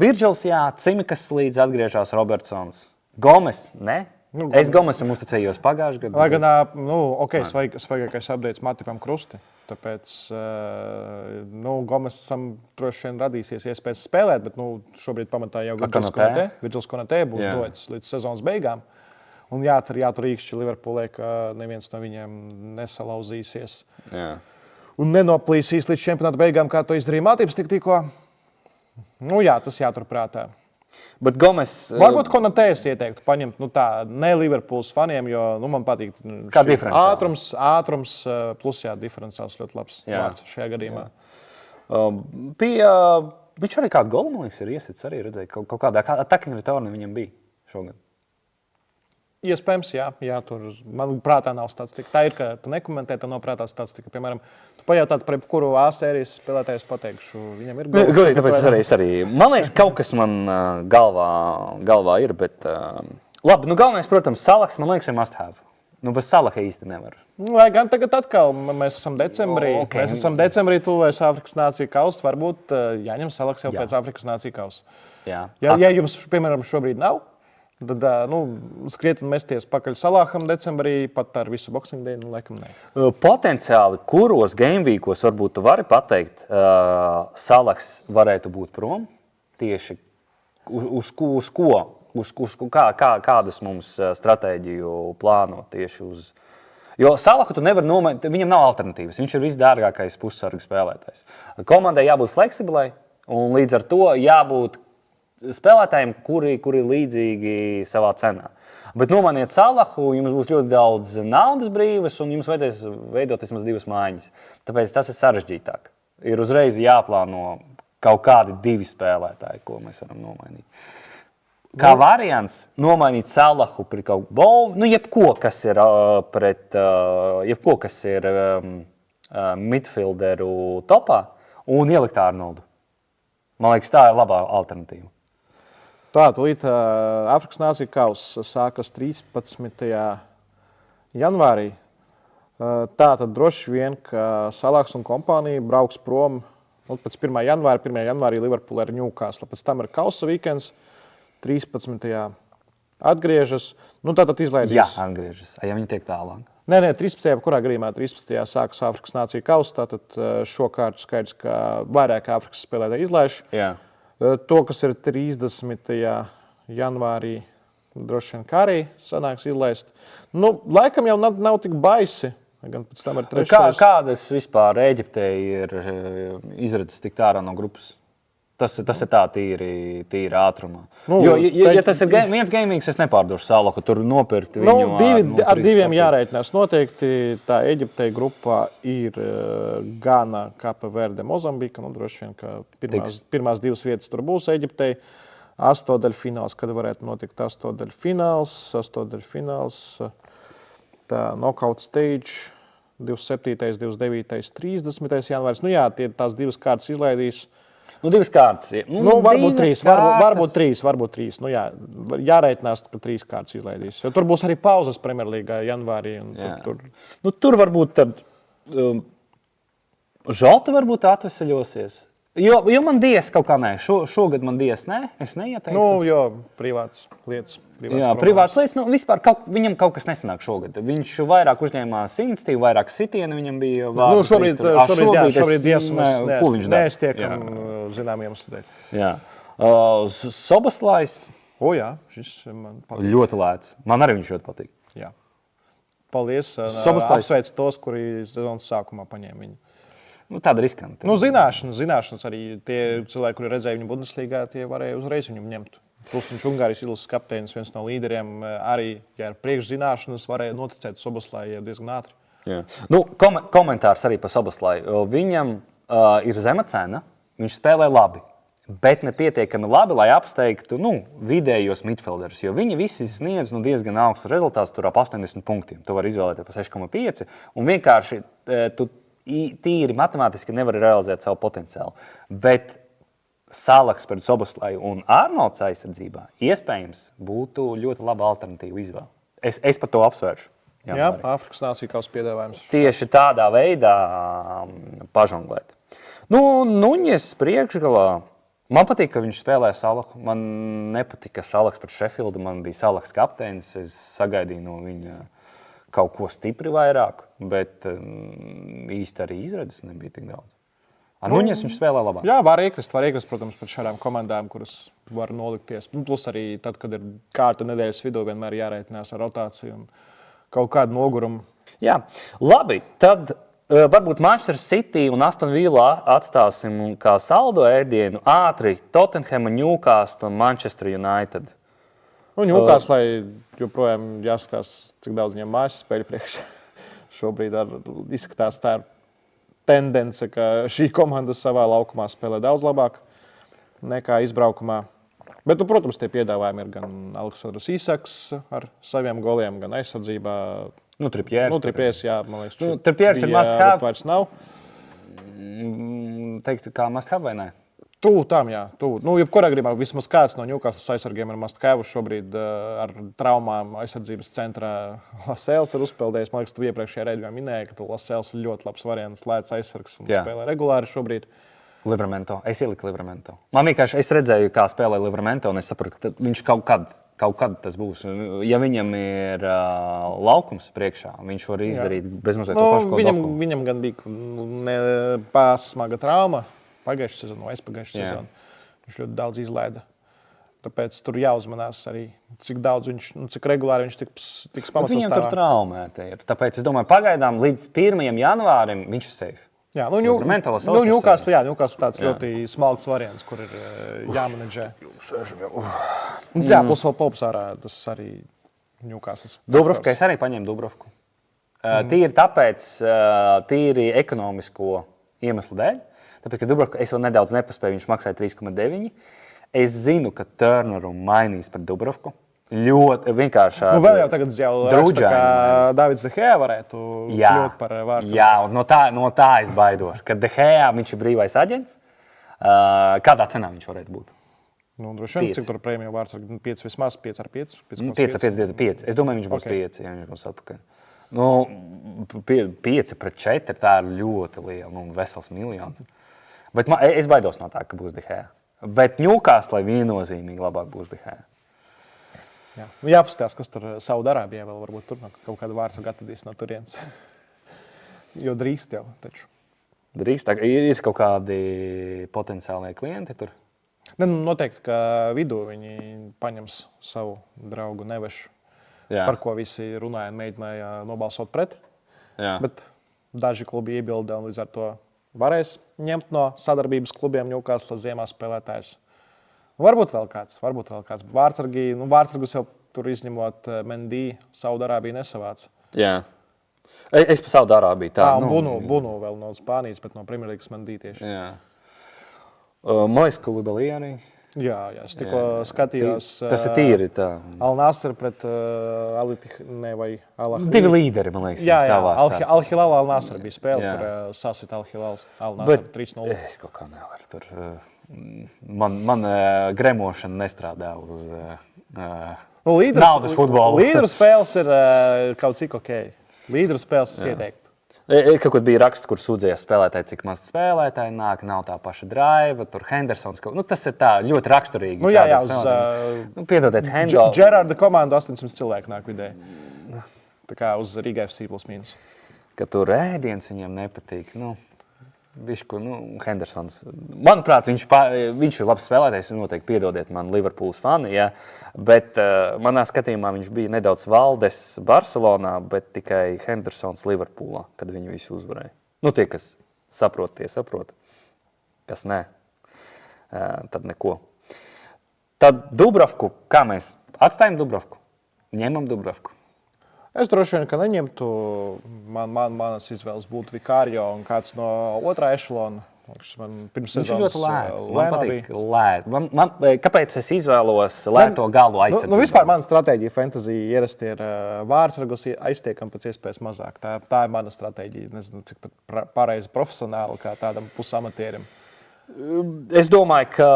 Virgils, jā, Cimikas līdz atgriežās Robertsons. Gomes, ne? Es Gomesam uzticējos pagājušajā gadā. Lai gan, svaigākais updates Matipam Krusti. Tāpēc Gomesam droši vien radīsies iespējas spēlēt, bet šobrīd pamatā jau Virgils Konatē būs dots līdz sezonas beigām. Un jātur īkšķi Liverpoolē, ka neviens no viņiem nesalauzīsies. Jā. Un nenoplīsīs līdz čempionāta beigām, kā to izdarīja Matips tikko. Tas jāturprātā. Bet Gomes... Varbūt Konatēs ieteiktu paņemt ne Liverpools faniem, jo man patīk ātrums plus diferenciāls ļoti labs vārds šajā gadījumā. Viņš arī kādu golu, man liekas, ir iesits arī redzēja. Kaut kādā attacking return viņam bija šogad. Iespējams, jā, tur man prātā nav statistika. Tā ir, ka tu nekomentē, tā nav prātā statistika. Piemēram, tu pajautātu, par kuru A-sērijas spēlētājus pateikšu. Viņam ir gols. Gudīgi, tāpēc es arī. Man liekas, kaut kas man galvā ir, bet... Labi, galvenais, protams, Salahs, man liekas, ir must have. Bez Salaha īsti nevar. Lai gan tagad atkal, mēs esam decembrī. Mēs esam decembrī tuvojas Āfrikas nāciju kausa. Varbūt jāņem Salahs jau pēc Āfrikas nāciju kausa. Jā. Ja jums, piemēram, šobrīd nav, tad skriet un mesties pakaļ Salaham decembrī, pat ar visu boxing dienu, laikam ne. Potenciāli, kuros gameweekos varbūt tu vari pateikt, Salahs varētu būt prom? Tieši uz ko? Kādus mums stratēģiju plāno tieši uz... Jo Salahu tu nevar nomainīt, viņam nav alternatīvas. Viņš ir visdārgākais pussarga spēlētājs. Komandai jābūt fleksibilai un līdz ar to jābūt spēlētājiem, kuri līdzīgi savā cenā. Bet nomainiet Salahu, jums būs ļoti daudz naudas brīvas un jums vajadzēs veidot vismaz 2 mājiņas. Tāpēc tas ir sarežģītāk. Ir uzreiz jāplāno kaut kādi 2 spēlētāji, ko mēs varam nomainīt. Kā variants nomainīt Salahu pret kaut Bovu, jebko, kas ir midfielderu topā un ielikt Arnoldu. Man liekas, tā ir labā alternatīva. Tā, tūlīt Āfrikas nāciju kausa sākas 13. janvārī. Tā tad droši vien, ka Salahs un kompānija brauks prom Un pēc 1. janvārī Liverpool ar Newcastle. Pēc tam ir kausa weekends, 13. atgriežas. Nu, tātad izlaidīs. Jā, atgriežas. Ja viņi tiek tālāk. Nē, 13. kurā gadījumā 13. sākas Āfrikas nāciju kausa. Tātad šo kārtu skaidrs, ka vairāk Āfrikas spēlētāji izlaiž. Jā. To, kas ir 30. janvārī, droši vien kā arī sanāks izlaist. Nu, laikam jau nav tik baisi. Gan pēc tam ir trešais. Kādas vispār Ēģiptei ir izredzes tikt ārā no grupas? Tas ir tā tīri ātrumā. Nu, ja tas ir viens gamings, es nepārdošu Salu, ka tur nopirkt viņu. Ar diviem jārēķinās. Noteikti tā Ēģiptei grupā ir Gana, Kape Verde, Mozambika. Nu, droši vien, ka pirmās divas vietas tur būs Ēģiptei. Astodaļfināls, kad varētu notikt astodaļfināls. Tā knockout stage 27., 29., 30. janvāris. Nu jā, tās divas kārtas izlaidīs. Divas kārtas. Varbūt trīs. Nu jā, jāreitinās, ka trīs kārtas izlaidīs. Jo tur būs arī pauzes Premjerlīgā janvārī. Tur varbūt tad Žalta varbūt atveseļosies. Jo man Dies kaut kā nē. Šogad man Dies nē. Es neieteiktu. Jo privātas lietas. Privātas lietas. Vispār viņam kaut kas nesanāk šogad. Viņš vairāk uzņēmās iniciatīvu, vairāk sitienu viņam bija. Šobrīd Dies mēs neestiekam zinām iemeslu dēļ. Jā. Soboslājs. Jā, šis man patīk. Ļoti lēts. Man arī viņš ļoti patīk. Jā. Paldies. Apsveicu tos, kuri sezonas sākumā paņēma viņu. Tāda riskanta. Zināšanas arī tie cilvēki, kuri redzēja viņu Bundeslīgā, tie varēja uzreiz viņu ņemt. Plus viņš Ungārijas izlases kapteinis, viens no līderiem, arī, ja ar priekšzināšanas varēja noticēt Soboslājai diezgan ātri. Jā. Komentārs arī par Soboslāju. Viņam ir zema cena, viņš spēlē labi, bet nepietiekami labi, lai apsteigtu vidējos midfielderus, jo viņi visi sniedz diezgan augstus rezultātus, tur ap 80 punktiem. Tu vari izvēlēties pa 6,5 un vienkārši tu tīri matemātiski nevar realizēt savu potenciālu. Bet Salaks pret Soboslaju un Arnolds aizsardzībā iespējams būtu ļoti laba alternatīva izvēle. Es par to apsvēršu. Jā, Āfrikas nāciju kausa piedāvājums. Tieši tādā veidā pažonglēt. Nuņes priekšgalā. Man patīk, ka viņš spēlē Salaku. Man nepatika Salaks pret Sheffieldu. Man bija Salaks kapteinis. Es sagaidīju no viņa kaut ko stipri vairāk, bet īsti arī izredzes nebija tik daudz. Nuņes viņš spēlē labāk. Jā, var iekrist, protams, pret šādām komandām, kuras var nolikties. Plus arī tad, kad ir kārta nedēļas vidū, vienmēr jārēķinās ar rotāciju un kaut kādu nogurumu. Jā, labi. Tad varbūt Manchester City un Aston Villa atstāsim kā saldo ēdienu ātri. Tottenham, Newcastle, Manchester United. Newcastle joprojām jāskatās, cik daudz viņam mājas spēļu priekšā. Šobrīd izskatās tā tendence, ka šī komanda savā laukumā spēlē daudz labāk nekā izbraukumā. Bet, protams, tie piedāvājumi ir gan Aleksandrs Īsaks ar saviem goliem, gan aizsardzībā. Tripjērs, jā, man liekas, Tripjērs ir must have. Vairs nav. Teiktu, kā must have vai ne? Tām, jā. Jebkurā gadījumā vismaz kāds no Newcastle aizsargiem ir must have. Šobrīd ar traumām aizsardzības centrā Lascelles ir uzpeldējis. Man liekas, tu iepriekšējā reizē minēji, ka Lascelles ir ļoti labs variants, lēts aizsargs un spēlē regulāri šobrīd. Livramento. Es ieliku Livramento. Man vienkārši es redzēju, kā spēlē Livramento, un es saprotu, ka viņš kaut kad tas būs. Ja viņam ir laukums priekšā, viņš var izdarīt bezmazliet to pašu, ko Doku. Viņam gan bija pārsmaga trauma. Pagājušā sezona vai aizpagājušā sezona. Viņš ļoti daudz izlaida. Tāpēc tur jāuzmanās arī, cik regulāri viņš tiks pamatsastāvā. Viņam tur traumēti ir. Tāpēc es domāju, pagaidām līdz 1. janvārim viņš ir safe. Jā, Newcastle tāds ļoti smalks variants, kur ir jāmanedžē. Jā, plus vēl Pops ārā, tas arī Newcastle. Dubrovka, es arī paņēmu Dubrovku. Tīri tāpēc, tīri ekonomisko iemeslu dēļ. Tāpēc, ka Dubrovka es vēl nedaudz nepaspēju, viņš maksāja 3,9. Es zinu, ka Turneru mainīs par Dubrovku. Ļoti vienkārši. Vēl jau tagad raksta, ka Davids De Gea varētu kļūt par vārdsargu. Jā, no tā es baidos, ka De Gea, viņš ir brīvais aģents. Kādā cenā viņš varētu būt? Droši vien, cik tur prēmiju vārdsargu? 5 vismaz, 5,5? 5,5. Es domāju, viņš būs 5, ja viņš būs atpakaļ. 5 pret 4, tā ir ļoti liela, vesels miljons. Bet es baidos no tā, ka būs De Gea. Bet Newcastle viennozīmīgi labāk būs De Gea. Jā. Jāpaskatās, kas tur Saudarābijā vēl varbūt tur kaut kādu vārdsargu atradīs no turienes. Jo drīkst jau taču. Drīkst, ir kaut kādi potenciālie klienti tur? Ne, noteikti, ka vidū viņi paņems savu draugu Nevešu, par ko visi runāja un mēģināja nobalsot pret. Jā. Bet daži klubi iebilda un līdz ar to varēs ņemt no sadarbības klubiem Newcastle ziemā spēlētājus. Varbūt vēl kāds. Vārdsargus jau tur izņemot Mendy, Saudarābija nesavāca. Jā. Es pa Saudarābiju tā. Bunu vēl no Spānijas, bet no Premjerlīgas Mendy tieši. Jā. Mojas Koulibaly arī. Jā, es tikko skatījos. Tas ir tīri tā. Al-Nasr pret Al-Ittihad vai Al-Ahly. Divi līderi, man liekas, Jā, savā starpā. Al-Hilal Al-Nasr bija spēle, kur sasit Al-Hilal Al-Nasr 3-0. Es kaut kā nevaru tur. Man gremošana nestrādā uz naudas futbolu. Līderu spēles ir kaut cik ok. Līderu spēles es ieteiktu. Kaut kur bija raksts, kur sūdzējās spēlētāji, cik maz spēlētāji nāk, nav tā paša drive, tur Hendersons. Tas ir tā ļoti raksturīgi. Jā, piedodiet, Hendersons. Gerarda komanda 800 cilvēku nāk vidēji. Tā kā uz Riga FC +-. Ka tur ēdiens viņiem nepatīk. Bišku, Hendersons. Manuprāt, viņš ir labs spēlētājs. Noteikti piedodiet man Liverpools fani, ja? Bet manā skatījumā viņš bija nedaudz Valdes Barcelonā, bet tikai Hendersons Liverpoolā, kad viņi visu uzvarēja. Tie, kas saprot, tie saprot. Kas nē, tad neko. Tad Dubravku, kā mēs atstājam Dubravku? Ņemam Dubravku. Es droši vien, ka neņemtu. Manas izvēles būtu Vikārio un kāds no otrā ešalona. Viņš ir ļoti lēts. Man patīk lēt. Kāpēc es izvēlos lēto galu aizsardzību? Vispār mana stratēģija fantasy ierasti ir vārdsargus aiztiekam pēc iespējas mazāk. Tā ir mana stratēģija. Nezinu, cik pareizi profesionāli kā tādam pusamatierim. Es domāju, ka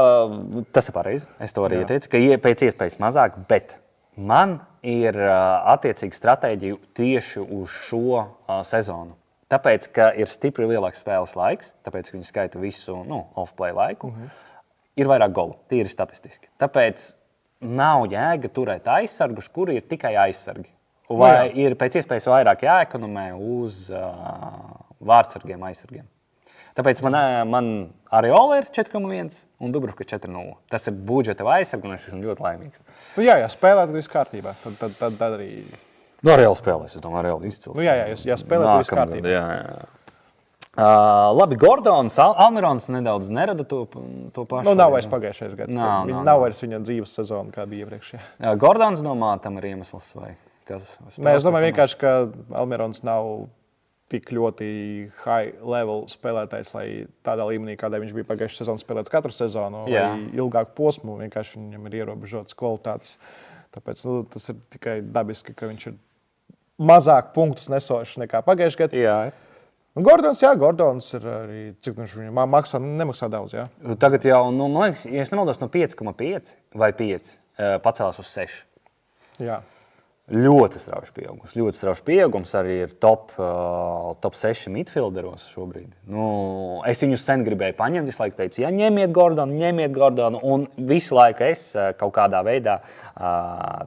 tas ir pareizi. Es to arī ieteicu, ka pēc iespējas mazāk, bet man ir attiecīga stratēģija tieši uz šo sezonu. Tāpēc, ka ir stipri lielāks spēles laiks, tāpēc, ka viņi skaita visu off-play laiku, ir vairāk golu, tīri statistiski. Tāpēc nav jēga turēt aizsargus, kuri ir tikai aizsargi. Vai ir pēc iespējas vairāk jāekonomē uz vārdsargiem, aizsargiem. Tāpēc man Areola ir 4,1 un Dubravka 4,0. Tas ir budžeta aizsargs, un es esmu ļoti laimīgs. Jā, spēlēt viss kārtībā. Tad arī... Areola spēlēs, es domāju, Areola izcils. Jā, spēlēt viss kārtībā. Jā. Labi, Gordons, Almirons nedaudz nerada to pašu. Nav vairs pagājušais gads. Nav vairs viņa dzīves sezona, kā bija iepriekšējā. Gordons domā, tam ir iemesls vai kas? Nē, es domāju vienkārši, ka Almirons nav tik ļoti high-level spēlētājs, lai tādā līmenī, kādā viņš bija pagājušajā sezonā, spēlētu katru sezonu vai ilgāku posmu. Vienkārši viņam ir ierobežotas kvalitātes. Tāpēc tas ir tikai dabiski, ka viņš ir mazāk punktus nesošs nekā pagājušajā gadā. Jā. Gordons ir arī, cik viņš maksā, nemaksā daudz. Jā. Tagad jau, man liekas, ja es nemaldos, no 5,5 vai 5 pacēlās uz 6. Jā. Ļoti strauji pieaugums, arī ir top 6 midfielderos šobrīd. Es viņus sen gribēju paņemt, visu laiku teicu, ņemiet Gordonu, un visu laiku es kaut kādā veidā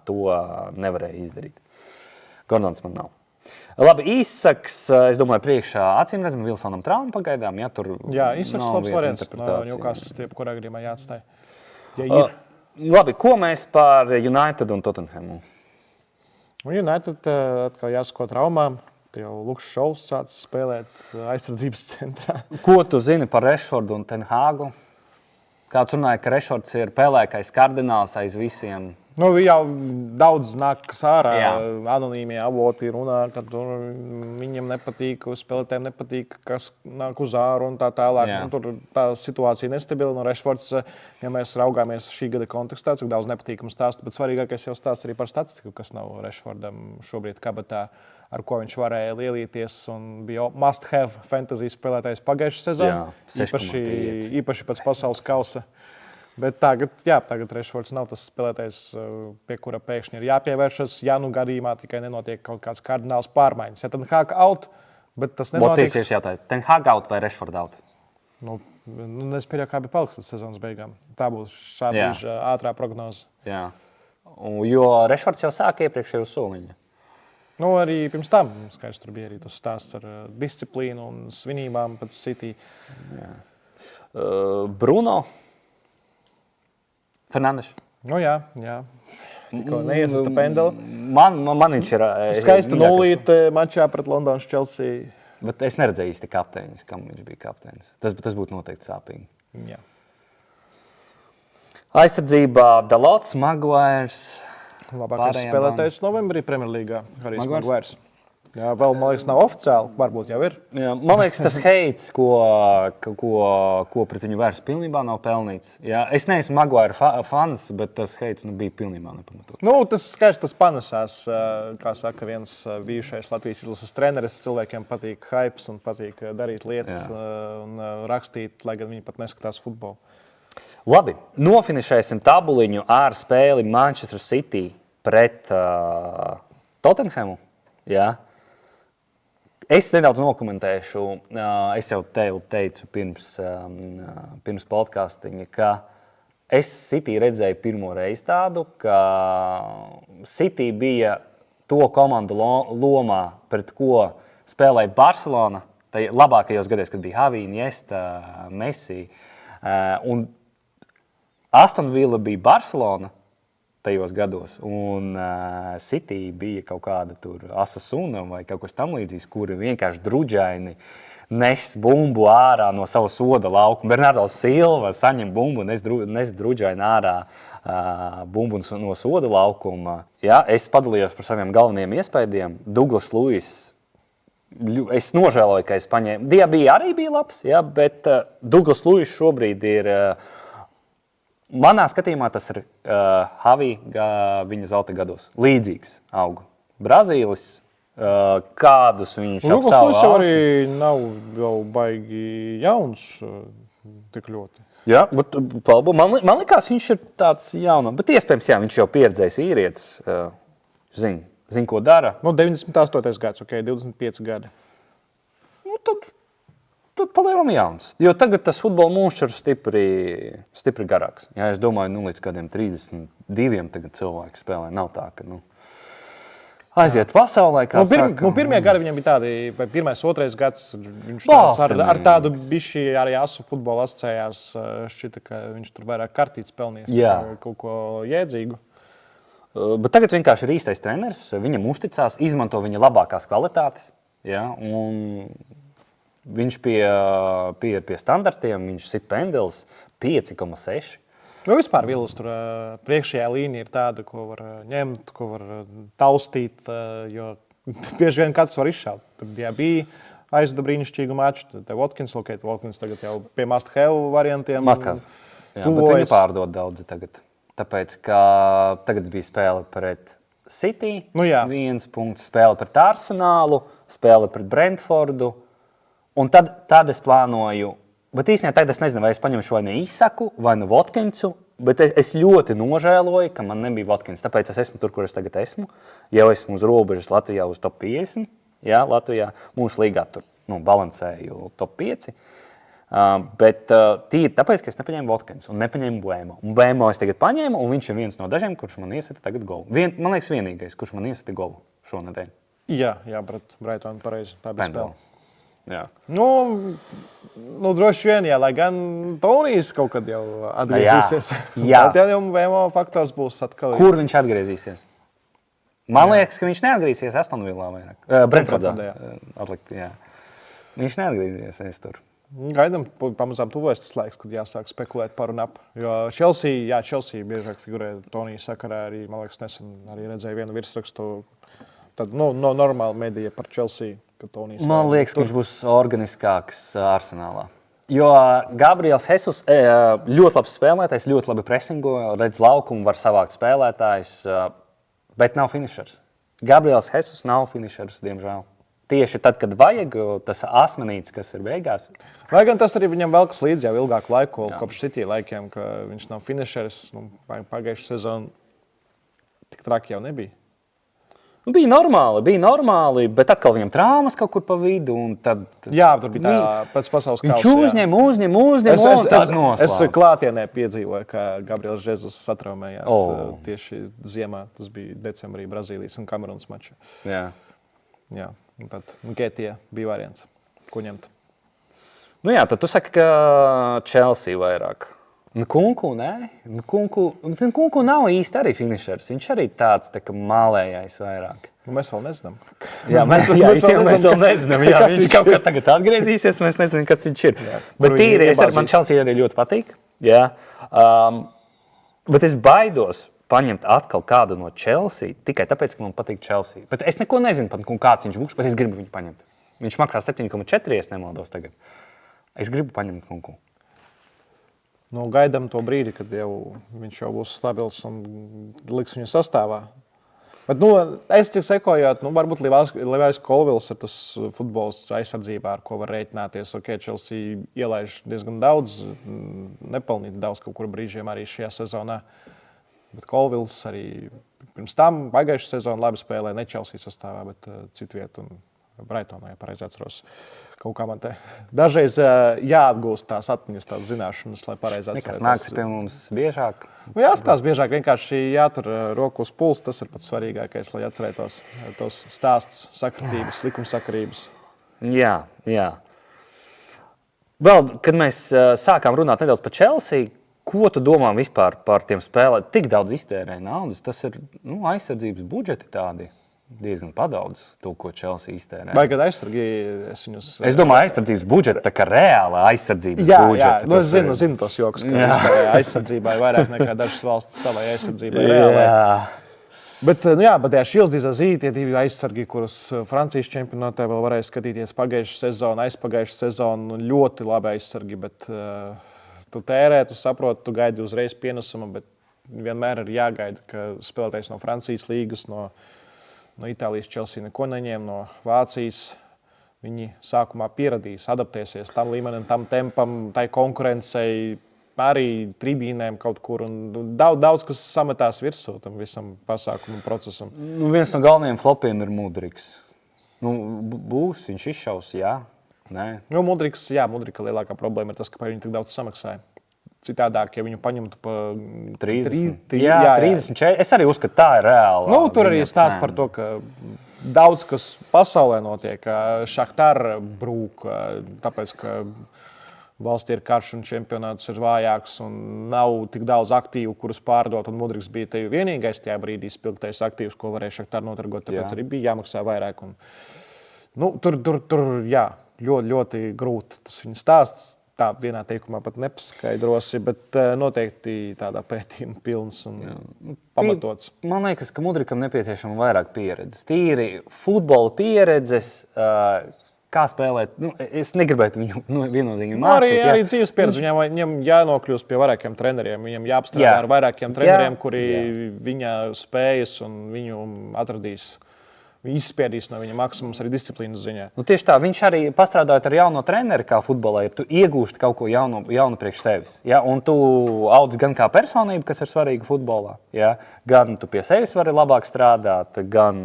to nevarēju izdarīt. Gordons man nav. Labi, Īsaks, es domāju, priekšā acīm redzam Vilsonam traumu pagaidām. Jā, Īsaks labs variants, Newcastle stiep, kurā gadījumā jāatstāj. Ja labi, ko mēs par United un Tottenhamu? United atkal jāsako traumām. Jau Luks Šovs sācis spēlēt aizsardzības centrā. Ko tu zini par Rešfordu un Ten Hāgu? Kāds runāja, ka Rešfords ir pelēkais kardināls aiz visiem? Jau daudz nāk ārā. Anonīmie avoti runā, ka viņam nepatīk, spēlētājiem nepatīk, kas nāk uz āru un tā tālāk. Tur tā situācija nestabila. Rešfords, ja mēs raugāmies šī gada kontekstā, cik daudz nepatīkamu stāstu, bet svarīgākais jau stāsts arī par statistiku, kas nav Rešfordam šobrīd kabatā, ar ko viņš varēja lielīties un bija must-have fantasy spēlētājs pagājušajā sezonā. Īpaši pēc pasaules kausa. Bet tagad Rešfords nav tas spēlētājs, pie kura pēkšņi ir jāpievēršas, ja gadījumā tikai nenotiek kaut kāds kardināls pārmaiņas. Ja Ten Hag out, bet tas nenotiks. Tieši jautājums. Ten Hag out vai Rešford out? Es pieļauju, kā bija paliks līdz sezonas beigām. Tā būs šā brīža ātrā prognoze. Jā. Jo Rešfords jau sāka iepriekšējo soliņu. Nu, arī pirms tam skaidrs, tur bija arī tas stāsts ar disciplīnu un svinībām pēc City. Bruno Fernandes. Nu, jā. Tikko neiesasta pendeli. Man viņš ir... Skaista nulīte mačā pret Londonas Chelsea. Bet es neredzēju īsti kapteinis, kam viņš bija kapteinis. Tas būtu noteikti sāpīgi. Jā. Aizsardzībā Dalots, Maguires... Labākais spēlētājs novembrī Premjerlīgā. Harijs Maguires. Jā, vēl, man liekas, nav oficiāli. Varbūt jau ir. Jā, man liekas, tas heits, ko pret viņu vairs pilnībā nav pelnīts. Jā, es neesmu Maguire fans, bet tas heits bija pilnībā nepamatot. Nu, tas skaidrs, tas panesās. Kā saka viens bijušais Latvijas izlases treneris, cilvēkiem patīk hypes un patīk darīt lietas un rakstīt, lai gan viņi pat neskatās futbolu. Labi, nofinišēsim tabuliņu ar spēli Manchester City pret Tottenhamu. Jā. Es nedaudz nokomentēšu, es jau tev teicu pirms podcastiņa, ka es City redzēju pirmo reizi tādu, ka City bija to komandu lomā, pret ko spēlēja Barcelona, tai labākajos gados, kad bija Javi, Iniesta, Messi, un Aston Villa bija Barcelona tajos gados, un City bija kaut kāda tur Asasuna vai kaut kas tam līdzīgs, kuri vienkārši druģaini nes bumbu ārā no sava soda laukuma. Bernardo Silva saņem bumbu, nes druģaini ārā bumbu no soda laukuma. Jā, es padalījos par saviem galvenajiem iespējiem. Douglas Luiss, es nožēloju, ka es paņēmu. Diaby arī bija labs, jā, bet Douglas Luiss šobrīd ir... Manā skatījumā tas ir Javi viņa zelta gados. Līdzīgs augu. Brazīlis, kādus viņš ap savu valsi. Jau arī nav jau baigi jauns tik ļoti. Jā, bet man likās, viņš ir tāds jauns. Bet iespējams, jā, viņš jau pieredzējis vīrietis. Zin, ko dara. Nu, 98. gads, 25 gadi. Nu, tad palielam jauns. Jo tagad tas futbola mūžs ir stipri garāks. Jā, es domāju, līdz kādiem 32 tagad cilvēki spēlē. Nav tā, ka aiziet pasaulē, kā saka. Pirmie gadi viņam bija tādi, vai pirmais, otrais gads, viņš ar tādu bišķi arī asu futbolu asociējās. Šķita, ka viņš tur vairāk kartītes pelnījis, kaut ko jēdzīgu. Bet tagad vienkārši ir īstais treneris, viņam uzticās, izmanto viņa labākās kvalitātes. Jā, un... Viņš pie standartiem, viņš sit pendelis 5,6. Nu, vispār Villas tur priekšējā līnija ir tāda, ko var ņemt, ko var taustīt, jo bieži vien katrs var izšaut. Tur Diaby aizvada brīnišķīgu maču, tad Watkins tagad jau pie must-have variantiem. Must-have. Jā, bet viņu pārdod daudzi tagad. Tāpēc, ka tagad bija spēle pret City, 1 punkts, spēle pret Arsenālu, spēle pret Brentfordu. Un tad es plānoju, bet īstenībā tagad es nezinu, vai es paņemšu vai nu Isaku, vai nu Watkinsu, bet es ļoti nožēloju, ka man nebija Watkins. Tāpēc es esmu tur, kur es tagad esmu. Jau esmu uz robežas Latvijā uz top 50. Jā, Latvijā mūsu līgā tur balansēju top 5. Bet tīri tāpēc, ka es nepaņēmu Watkinsu un nepaņēmu Buemo. Un Buemo es tagad paņēmu, un viņš ir viens no dažiem, kurš man iesita tagad golu. Man liekas vienīgais, kurš man iesita golu šonedēļ. Jā, pret Brightonu pareizi. Tā bija spēle. Jā. Nu, droši vien, jā, lai gan Tonijs kaut kad jau atgriezīsies. Jā. Tad jau VMO faktors būs atkal. Kur viņš atgriezīsies? Man liekas, ka viņš neatgriezīsies Aston Villā vairāk. Brentfordā. Jā. Viņš neatgriezīsies tur. Gaidām, pamazām tuvojas tas laiks, kad jāsāk spekulēt par un ap. Jo Chelsea biežāk figurē Tonija sakarā. Arī, man liekas, nesen arī redzēju vienu virsrakstu. Tad, no normāla medija par Chelsea. Man liekas, ka viņš būs organiskāks Arsenālā. Jo Gabriels Jesus ļoti labs spēlētājs, ļoti labi presingo, redz laukumu, var savākt spēlētājs, bet nav finišers. Gabriels Jesus nav finišers, diemžēl. Tieši tad, kad vajag, tas asmenīts, kas ir beigās. Lai gan tas arī viņam velkas līdzi jau ilgāku laiku, kopš City laikiem, ka viņš nav finišers. Pagājušā sezona tik traki jau nebija. Bija normāli, bet atkal viņam traumas kaut kur pa vidu. Tad, jā, tur bija tā pēc pasaules kausa. Viņš uzņem, un tad noslēdz. Es klātienē piedzīvoju, ka Gabriels Žezus satraumējās tieši ziemā. Tas bija decembrī Brazīlijas un Kamerunas mačā. Jā, un tad Nketiah bija variants, ko ņemt. Nu jā, tad tu saki, ka Chelsea vairāk. Nkunku, nē. Nkunku nav īsti arī finišers. Viņš arī tāds tā kā mālējais vairāk. Mēs vēl nezinām. Jā, mēs vēl nezinām. Jā, viņš kaut kā tagad atgriezīsies, mēs nezinām, kas viņš ir. Jā, bet tīri, man Chelsea arī ļoti patīk. Jā. Bet es baidos paņemt atkal kādu no Chelsea, tikai tāpēc, ka man patīk Chelsea. Bet es neko nezinu pat, kāds viņš būs, bet es gribu viņu paņemt. Viņš maksā 7,4, es nemaldos tagad. Es gribu paņemt Nkunku. Gaidām to brīdi, kad viņš jau būs stabils un liks viņu sastāvā. Bet, es tik sekojot, varbūt Levijs Kolvils ir tas futbols aizsardzībā, ar ko var rēķināties. Chelsea ielaiž diezgan daudz, nepelnīt daudz kaut kur brīžiem arī šajā sezonā. Bet Kolvils arī pirms tam pagājušā sezonā labi spēlēja ne Chelsea sastāvā, bet citu vietu un Brightonā, ja pareizi atceros. Kaut kā man te dažreiz jāatgūst tās atmiņas, tās zināšanas, lai pareizi atcerētos. Nekas nāks pie mums biežāk. Jāstāsta biežāk, vienkārši jātur roku uz pulsa, tas ir pats svarīgākais, lai atcerētos tos stāstus, sakritības, likumsakarības. Jā. Vēl, kad mēs sākām runāt nedaudz par Chelsea, ko tu domā vispār par tiem spēlēm? Tik daudz iztērē naudas, tas ir aizsardzības budžeti tādi. Diezgan padaudz to, ko Chelsea iztērē. Vai kad aizsargi Es domāju, aizsardzības budžeta, tā kā reāla aizsardzības budžeta. Jā, es zinu tos jokus, ka iztērē aizsardzībai vairāk nekā dažas valstis savai aizsardzībai reālai. Bet tajā Šilsdīzā tie divi aizsargi, kurus Francijas čempionātā vēl varēja skatīties pagājušā sezona, aizpagājušā sezona, ļoti labi aizsargi, bet tu tērē, tu saproti, tu gaidi uzreiz pienesumu, bet vienmēr ir jāgaida, ka spēlētājs no Francijas līgas, no Itālijas Chelsea neko neņēma, no Vācijas. Viņi sākumā pieradīs, adaptēsies tam līmenim, tam tempam, tai konkurencei, arī tribīnēm kaut kur. Un daudz kas sametās virsū tam visam pasākumu procesam. Viens no galvenajiem flopiem ir Mudriks. Būs, viņš izšaus, jā. Nē. Mudrika lielākā problēma ir tas, ka par viņu tik daudz samaksāja. Citādāk, ja viņu paņemtu pa 30. Jā, 34. Es arī uzskatu, tā ir reāla. Tur arī stāsts par to, ka daudz kas pasaulē notiek. Šahtar brūk, tāpēc, ka valstī ir karš un čempionāts ir vājāks un nav tik daudz aktīvu, kurus pārdot. Un Mudriks bija te vienīgais tajā brīdī spilgtais aktīvs, ko varēja Šahtar notargot. Tāpēc arī bija jāmaksā vairāk. Tur ļoti grūti tas viņa stāsts. Tā vienā teikumā pat nepaskaidrosi, bet noteikti tādā pētījuma pilns un pamatots. Man liekas, ka Mudrikam nepieciešama vairāk pieredzes. Tīri futbola pieredzes, kā spēlēt. Es negribētu viņu viennozīmīgi mācīt. Arī dzīves pieredze. Viņam jānokļūst pie vairākiem treneriem. Viņam jāapstrādā ar vairākiem treneriem, kuri viņa spējas un viņu atradīs. Viņi izspiedīs no viņa maksimums arī disciplīnas ziņā. Tieši tā, viņš arī pastrādājot ar jauno treneri kā futbolā, ja tu iegūsti kaut ko jaunu priekš sevis. Ja? Un tu audz gan kā personība, kas ir svarīga futbolā, ja? Gan tu pie sevis vari labāk strādāt, gan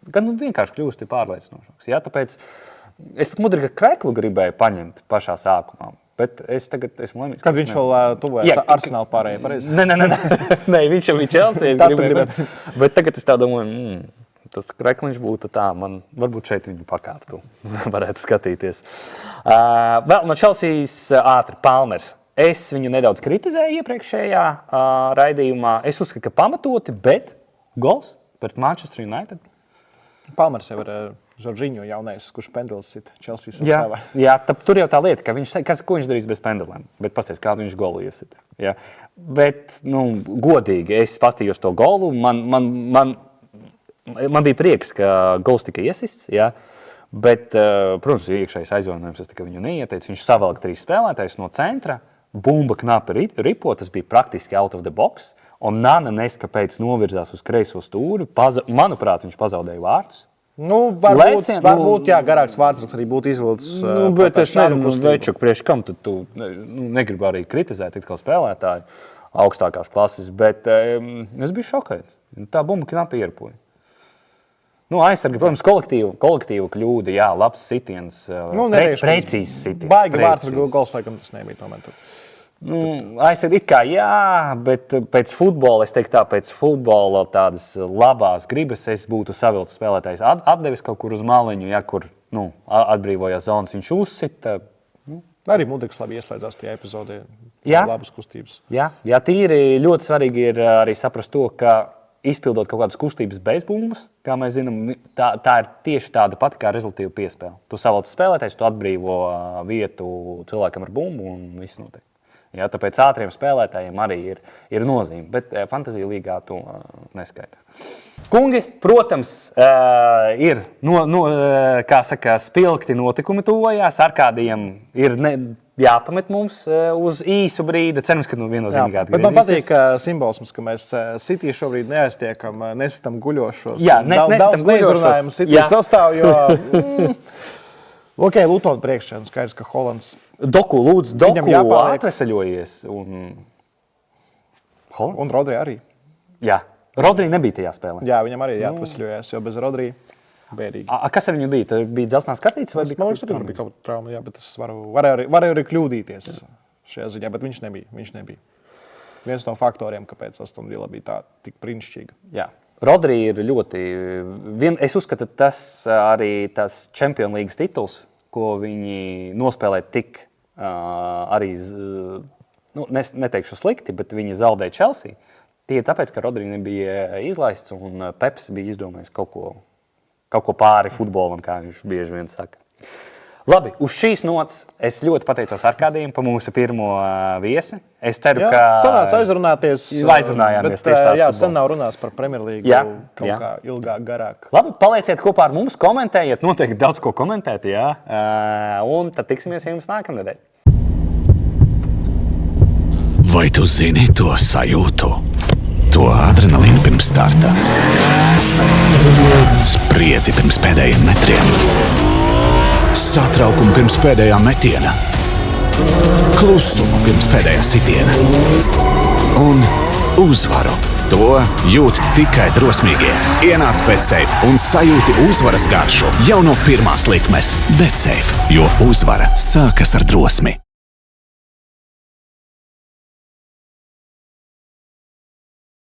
vienkārši kļūsti pārliecinošāks. Ja? Tāpēc es pat Mudrika Kreklu gribēju paņemt pašā sākumā. Bet es tagad esmu lemjis. Kad viņš vēl tuvojas Arsenālu pārējai, pareizi? Nē, viņš jau bija Chelsea, es gribēju. Bet tagad es tā domāju, tas Krekliņš būtu tā, man varbūt šeit viņu pakārtu varētu skatīties. Vēl no Chelseas ātri Palmers. Es viņu nedaudz kritizēju iepriekšējā raidījumā. Es uzskatu, ka pamatoti, bet gols pret Manchester United. Palmers jau ir Žoržiņo jaunais, kurš pendelis sit Chelseas sastāvā. Jā, tur jau tā lieta, ka ko viņš darīs bez pendelēm, bet pasties, kādu viņš golu iesit. Ja? Bet, godīgi, es pastījos to golu, Man bija prieks, ka gols tika iesists, ja? Bet, protams, iekšējais aizvainojums, es viņu neieteicu. Viņš savelk 3 spēlētājus no centra, bumba knapi ripo, tas bija praktiski out of the box, un Nana neskapēc novirzās uz kreiso stūri. Manuprāt, viņš pazaudēja vārtus. Varbūt garāks vārds arī būtu izvilcis. Bet es nezinu, Večuk, priekš kam tu negribu arī kritizēt it kā spēlētāju augstākās klases, bet es biju šokēts. Tā bumba knapi ieripoja. Aizsargi, protams, kolektīvu kļūda, jā, labs sitiens, precīzs sitiens. Baigi vārds ar gols, laikam tas nebija tomēr. Aizsargi it kā jā, bet pēc futbola, es teiktu tā, pēc futbola tādas labās gribas es būtu savilcis spēlētājs. Atdevis kaut kur uz maliņu, ja, kur atbrīvojās zonas, viņš uzsita. Arī Mudriks labi ieslēdzās tajā epizodē. Labas kustības. Jā, tīri ļoti svarīgi ir arī saprast to, ka izpildot kaut kādas kustības bez bumbas, kā mēs zinām, tā ir tieši tāda pati kā rezultātīva piespēle. Tu savalc spēlētājs, tu atbrīvo vietu cilvēkam ar bumbu un viss notiek. Jā, tāpēc ātriem spēlētājiem arī ir nozīme, bet Fantasy līgā to neskaita. Kungi, protams, ir kā saka, spilgti notikumi tuvojās. Arkādijam ir jāpamet mums uz īsu brīdi. Cerams, ka viennozīmīgi atgriezīsies. Bet man patīk simbolisms, ka mēs City šobrīd neaiztiekam, nesistam guļošos. Jā, nesistam neizrunājam City sastāvu, jo... Ok, Lutona priekšķēn, skaidrs, ka Holands... Doku atveseļojies un Rodri arī. Jā, Rodri nebija tajā spēlē. Jā, viņam arī jāatveseļojies, jo bez Rodri bēdīgi. Kas ar viņu bija? Tur bija dzeltenās kartītes vai bija? Man liekas, tur bija kaut kāda trauma, jā, bet es varu arī kļūdīties šajā ziņā, bet viņš nebija. Viens no faktoriem, kāpēc Aston Villa bija tik brīnišķīga. Jā. Rodri ir ļoti... Es uzskatu, tas arī tas Champions League tituls, ko viņi nospēlē tik arī, neteikšu slikti, bet viņi zaudēja Chelsea. Tie ir tāpēc, ka Rodri nebija izlaists un Peps bija izdomājis kaut ko pāri futbolam, kā viņš bieži vien saka. Labi, uz šīs nots es ļoti pateicos Arkādijam par mūsu pirmo viesi. Es ceru, ka... Sanāca aizrunāties. Aizrunājāmies tieši tā. Jā, sen nav runās par Premier League kaut kā ilgāk, garāk. Labi, palieciet kopā ar mums, komentējiet, noteikti daudz ko komentēt, jā. Un tad tiksimies jums nākamnedēļ. Vai tu zini to sajūtu? To adrenalīnu pirms starta? Spriedzi pirms pēdējiem metriem? Satraukumu pirms pēdējā metiena, klusumu pirms pēdējā sitiena un uzvaru. To jūt tikai drosmīgie. Ienāc BetSafe un sajūti uzvaras garšu jau no pirmās likmes. BetSafe, jo uzvara sākas ar drosmi.